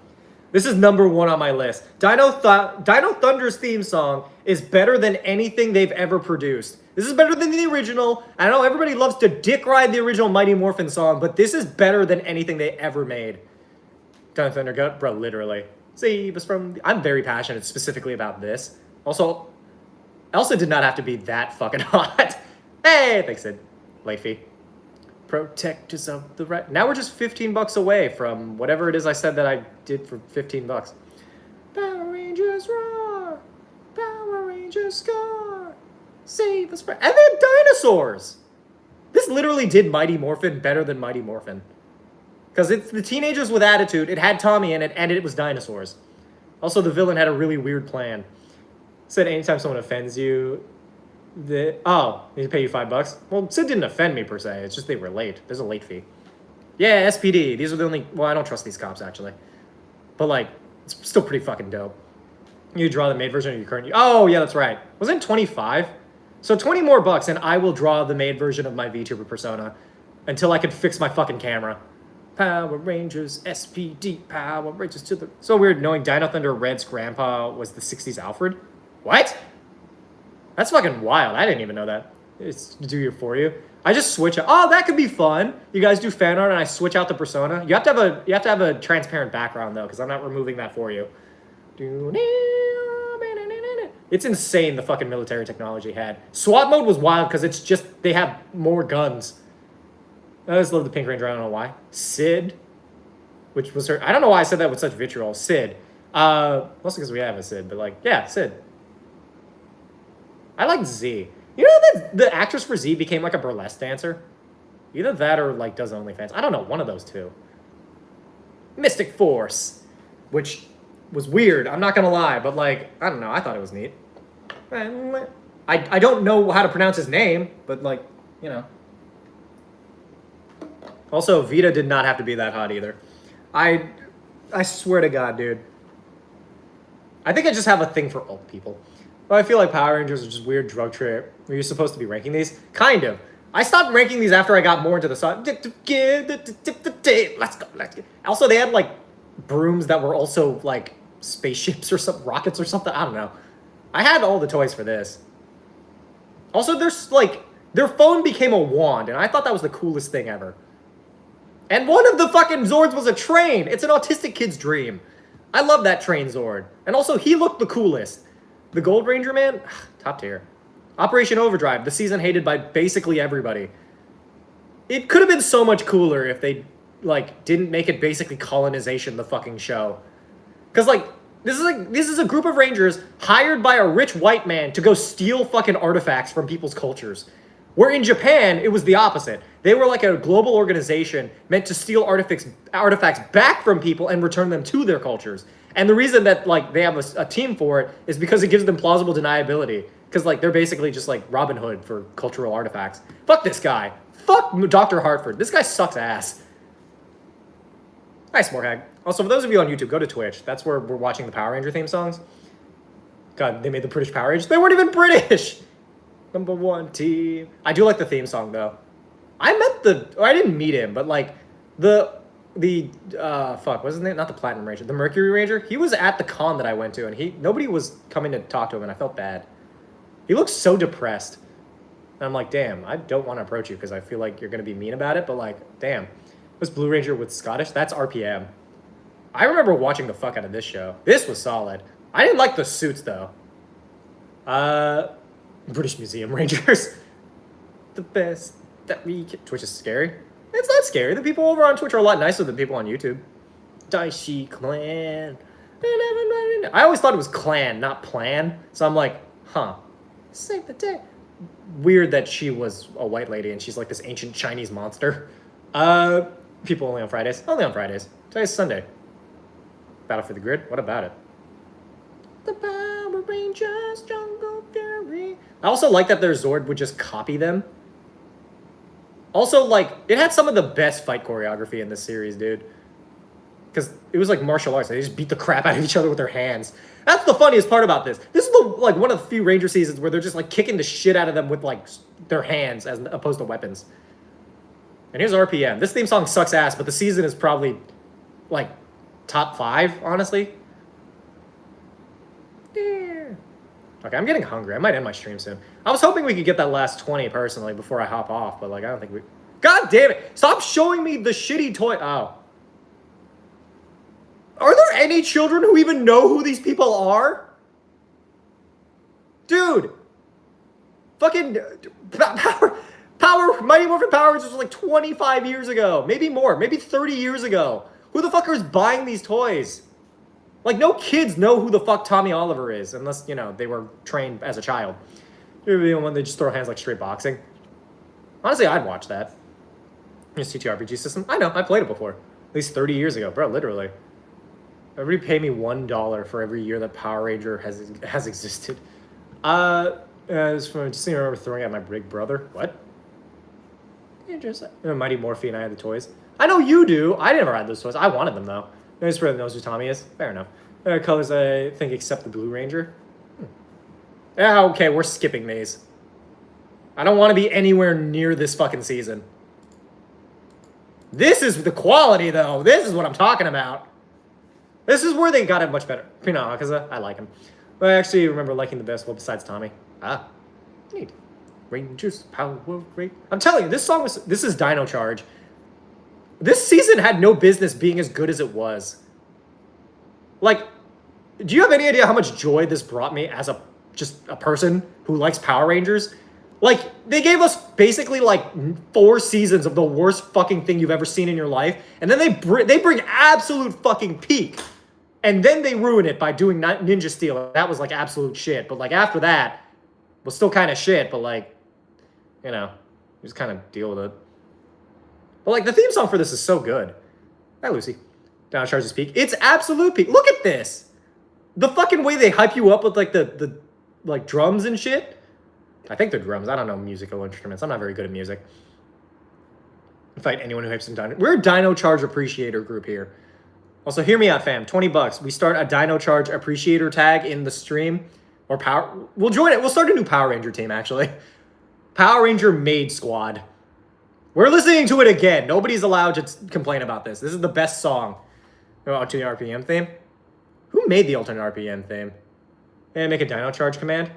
This is #1 on my list. Dino Thunder's theme song is better than anything they've ever produced. This is better than the original. I know everybody loves to dick ride the original Mighty Morphin song, but this is better than anything they ever made. Dino Thunder, go, bro, literally. Save us from... I'm very passionate specifically about this. Also, Elsa did not have to be that fucking hot. Hey, thanks, Sid. Late fee. Protectors of the right. Now we're just $15 away from whatever it is I said that I did for $15. Power Rangers roar. Power Rangers score. Save us from... And they had dinosaurs. This literally did Mighty Morphin better than Mighty Morphin. Because it's the teenagers with attitude. It had Tommy in it, and it was dinosaurs. Also, the villain had a really weird plan. Said anytime someone offends you, they need to pay you $5. Well, Sid didn't offend me per se. It's just they were late. There's a late fee. Yeah, SPD. These are the only... Well, I don't trust these cops, actually. But, like, it's still pretty fucking dope. You draw the made version of your current... Oh, yeah, that's right. Wasn't it 25? So 20 more bucks, and I will draw the made version of my VTuber persona until I can fix my fucking camera. Power Rangers, SPD, Power Rangers to the... So weird knowing Dino Thunder Red's grandpa was the 60s Alfred. What? That's fucking wild. I didn't even know that. It's do it for you. I just switch out. Oh, that could be fun. You guys do fan art and I switch out the persona. You have to have a transparent background though, because I'm not removing that for you. It's insane the fucking military technology had. SWAT mode was wild because it's just they have more guns. I just love the Pink Ranger. I don't know why. Sid, which was her. I don't know why I said that with such vitriol. Sid. Mostly because we have a Sid, but like, yeah, Sid. I like Z. You know that the actress for Z became like a burlesque dancer? Either that or like does OnlyFans. I don't know, one of those two. Mystic Force, which was weird, I'm not gonna lie, but like, I don't know, I thought it was neat. I don't know how to pronounce his name, but like, you know. Also, Vita did not have to be that hot either. I swear to God, dude. I think I just have a thing for old people. But I feel like Power Rangers are just weird drug trip. Were you supposed to be ranking these? Kind of. I stopped ranking these after I got more into the song. Let's go. Also, they had like brooms that were also like spaceships or some rockets or something. I don't know. I had all the toys for this. Also, there's like their phone became a wand, and I thought that was the coolest thing ever. And one of the fucking Zords was a train. It's an autistic kid's dream. I love that train Zord. And also, he looked the coolest. The Gold Ranger, man, top tier. Operation Overdrive, the season hated by basically everybody. It could have been so much cooler if they, like, didn't make it basically colonization the fucking show. Because, like, this is a group of Rangers hired by a rich white man to go steal fucking artifacts from people's cultures. Where in Japan, it was the opposite. They were like a global organization meant to steal artifacts back from people and return them to their cultures. And the reason that like they have a team for it is because it gives them plausible deniability. Because like they're basically just like Robin Hood for cultural artifacts. Fuck this guy. Fuck Dr. Hartford. This guy sucks ass. Nice, Morhag. Also, for those of you on YouTube, go to Twitch. That's where we're watching the Power Ranger theme songs. God, they made the British Power Rangers. They weren't even British! #1 team. I do like the theme song, though. I didn't meet him, but like, fuck, what's his name? Not the Platinum Ranger, the Mercury Ranger. He was at the con that I went to, and nobody was coming to talk to him, and I felt bad. He looks so depressed. And I'm like, damn, I don't want to approach you because I feel like you're going to be mean about it, but like, damn. This Blue Ranger with Scottish, that's RPM. I remember watching the fuck out of this show. This was solid. I didn't like the suits, though. British Museum Rangers. The best that we can... Twitch is scary. It's not scary. The people over on Twitch are a lot nicer than people on YouTube. Daishi Clan. I always thought it was clan, not plan. So I'm like, huh. Save the day. weird that she was a white lady and she's like this ancient Chinese monster. People only on Fridays. Only on Fridays. Today's Sunday. Battle for the Grid. What about it? The Power Rangers, Jungle Fury. I also like that their Zord would just copy them. Also, like, it had some of the best fight choreography in this series, dude. Because it was like martial arts. They just beat the crap out of each other with their hands. That's the funniest part about this. This is like one of the few Ranger seasons where they're just like kicking the shit out of them with like their hands as opposed to weapons. And here's RPM. This theme song sucks ass, but the season is probably like top 5, honestly. Yeah. Okay, I'm getting hungry. I might end my stream soon. I was hoping we could get that last 20 personally before I hop off, but like I don't think we... God damn it! Stop showing me the shitty toy... Oh. Are there any children who even know who these people are? Dude! Fucking... Mighty Morphin Power Rangers was like 25 years ago. Maybe more. Maybe 30 years ago. Who the fuck is buying these toys? Like, no kids know who the fuck Tommy Oliver is, unless, you know, they were trained as a child. Maybe the one they just throw hands like straight boxing. Honestly, I'd watch that. Here's TTRPG system. I know, I played it before. At least 30 years ago, bro, literally. Everybody pay me $1 for every year that Power Ranger has existed. Just remember throwing at my big brother. What? Mighty Morphe and I had the toys. I know you do. I never had those toys. I wanted them, though. Nobody really knows who Tommy is. Fair enough. Colors, I think, except the Blue Ranger. Yeah, okay, we're skipping these. I don't want to be anywhere near this fucking season. This is the quality, though. This is what I'm talking about. This is where they got it much better. Pino, because I like him. But I actually remember liking the best, well, besides Tommy. Ah, neat. Rangers, Power Rangers. I'm telling you, this song was... This is Dino Charge. This season had no business being as good as it was. Like, do you have any idea how much joy this brought me as just a person who likes Power Rangers? Like, they gave us basically like 4 seasons of the worst fucking thing you've ever seen in your life, and then they bring absolute fucking peak, and then they ruin it by doing Ninja Steel. That was like absolute shit. But like after that, was still kind of shit. But like, you know, you just kind of deal with it. But like the theme song for this is so good. Hi, Lucy. Dino Charge's peak. It's absolute peak. Look at this. The fucking way they hype you up with like the like drums and shit. I think they're drums. I don't know musical instruments. I'm not very good at music. In fact, anyone who hypes in Dino... We're a Dino Charge appreciator group here. Also, hear me out, fam. $20. We start a Dino Charge appreciator tag in the stream. Or Power... We'll join it. We'll start a new Power Ranger team, actually. Power Ranger Maid Squad. We're listening to it again. Nobody's allowed to complain about this. This is the best song. Oh, to the RPM theme? Who made the alternate RPM theme? And make a Dino Charge command?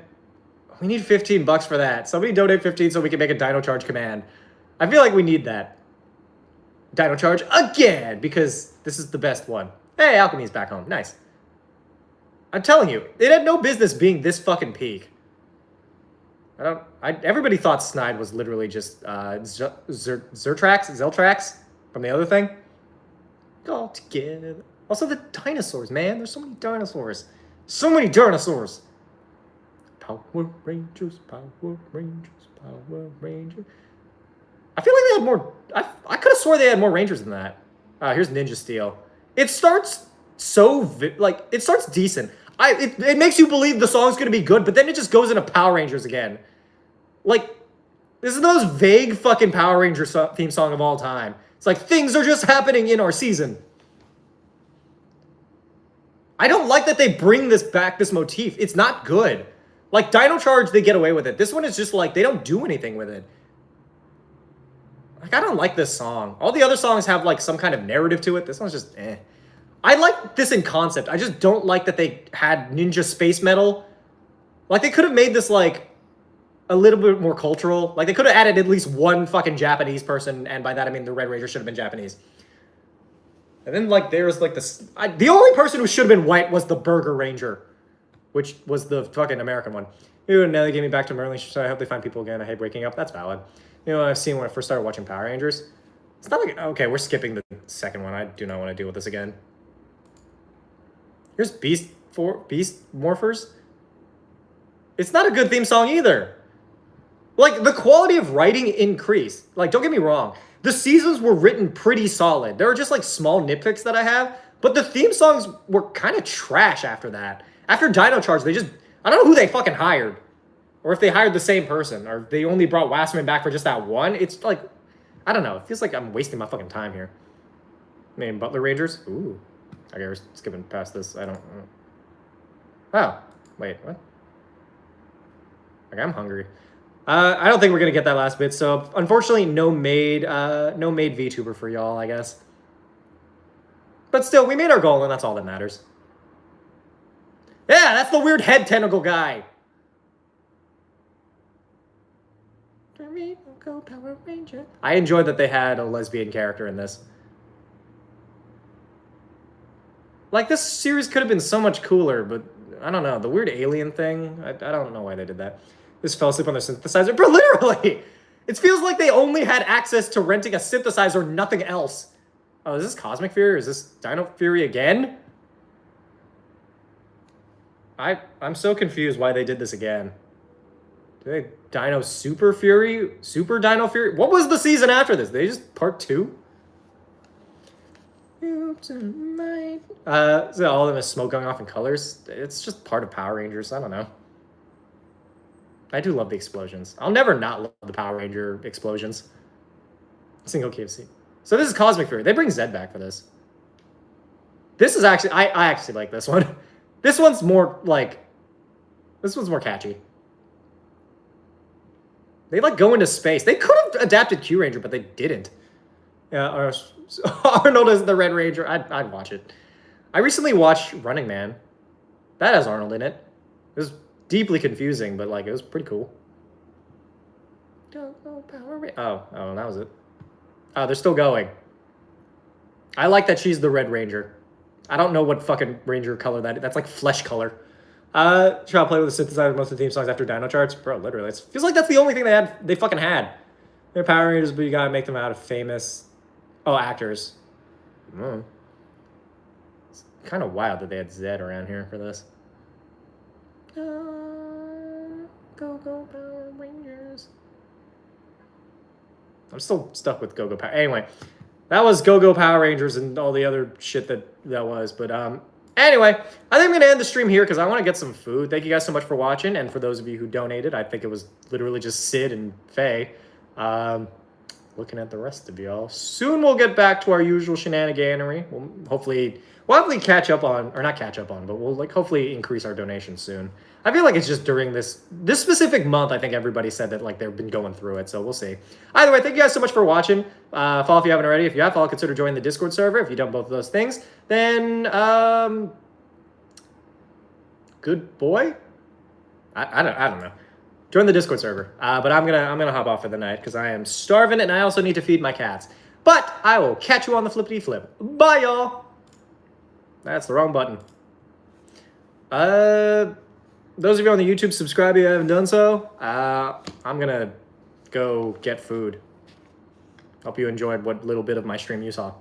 We need $15 for that. Somebody donate 15 so we can make a Dino Charge command. I feel like we need that. Dino Charge again, because this is the best one. Hey, Alchemy's back home. Nice. I'm telling you, it had no business being this fucking peak. Everybody thought Snide was literally just Zeltrax from the other thing. All together. Also the dinosaurs, man. There's so many dinosaurs. So many dinosaurs. Power Rangers, Power Rangers, Power Rangers. I feel like they had more... I could have swore they had more Rangers than that. Here's Ninja Steel. It starts so... it starts decent. It makes you believe the song's going to be good, but then it just goes into Power Rangers again. Like, this is the most vague fucking Power Ranger theme song of all time. It's like, things are just happening in our season. I don't like that they bring this back, this motif. It's not good. Like, Dino Charge, they get away with it. This one is just like, they don't do anything with it. Like, I don't like this song. All the other songs have, like, some kind of narrative to it. This one's just, eh. I like this in concept. I just don't like that they had Ninja Space Metal. Like, they could have made this, like, a little bit more cultural. Like, they could have added at least one fucking Japanese person, and by that I mean the Red Ranger should have been Japanese. And then, like, there's, like, this... the only person who should have been white was the Burger Ranger, which was the fucking American one. Ooh, now they gave me back to Merlin, so I hope they find people again. I hate breaking up. That's valid. You know, I've seen when I first started watching Power Rangers. It's not like... Okay, we're skipping the second one. I do not want to deal with this again. Here's Beast Morphers. It's not a good theme song either. Like, the quality of writing increased. Like, don't get me wrong. The seasons were written pretty solid. There are just, like, small nitpicks that I have. But the theme songs were kind of trash after that. After Dino Charge, they just... I don't know who they fucking hired. Or if they hired the same person. Or they only brought Wasserman back for just that one. It's, like... I don't know. It feels like I'm wasting my fucking time here. Name Butler Rangers? Ooh. Okay, we're skipping past this. I don't... Oh. Wait, what? Okay, I'm hungry. I don't think we're gonna get that last bit, so unfortunately, no made VTuber for y'all, I guess. But still, we made our goal, and that's all that matters. Yeah, that's the weird head tentacle guy. Power Ranger. I enjoyed that they had a lesbian character in this. Like, this series could have been so much cooler, but I don't know. The weird alien thing, I don't know why they did that. This fell asleep on their synthesizer. But literally, it feels like they only had access to renting a synthesizer, nothing else. Oh, is this Cosmic Fury or is this Dino Fury again? I'm so confused why they did this again. Did they Dino Super Fury? Super Dino Fury? What was the season after this? They just part 2? So all of them is smoke going off in colors. It's just part of Power Rangers. I don't know. I do love the explosions. I'll never not love the Power Ranger explosions. Single KFC. So this is Cosmic Fury. They bring Zed back for this. This is actually... I actually like this one. This one's more, like... This one's more catchy. They, like, go into space. They could have adapted Q Ranger, but they didn't. Yeah, Arnold is the Red Ranger. I'd watch it. I recently watched Running Man. That has Arnold in it. It was deeply confusing, but like it was pretty cool. Oh, that was it. Oh, they're still going. I like that she's the Red Ranger. I don't know what fucking Ranger color that's like flesh color. Try to play with the synthesizer most of the theme songs after Dino Charge. Bro, literally. It feels like that's the only thing they fucking had. They're Power Rangers, but you gotta make them out of famous actors. It's kind of wild that they had Zed around here for this. Go Power Rangers. I'm still stuck with Go Power. Anyway, that was Go Power Rangers and all the other shit that was. But anyway, I think I'm gonna end the stream here because I want to get some food. Thank you guys so much for watching, and for those of you who donated, I think it was literally just Sid and Faye. Looking at the rest of y'all. Soon we'll get back to our usual shenaniganery. We'll hopefully catch up on, or not catch up on, but we'll like hopefully increase our donations soon. I feel like it's just during this specific month, I think everybody said that like they've been going through it, so we'll see. Either way, thank you guys so much for watching. Follow if you haven't already. If you have, follow, consider joining the Discord server. If you've done both of those things, then good boy? I don't know. Join the Discord server. But I'm gonna hop off for the night because I am starving and I also need to feed my cats. But I will catch you on the flippity flip. Bye, y'all. That's the wrong button. Those of you on the YouTube, subscribe if you haven't done so. I'm gonna go get food. Hope you enjoyed what little bit of my stream you saw.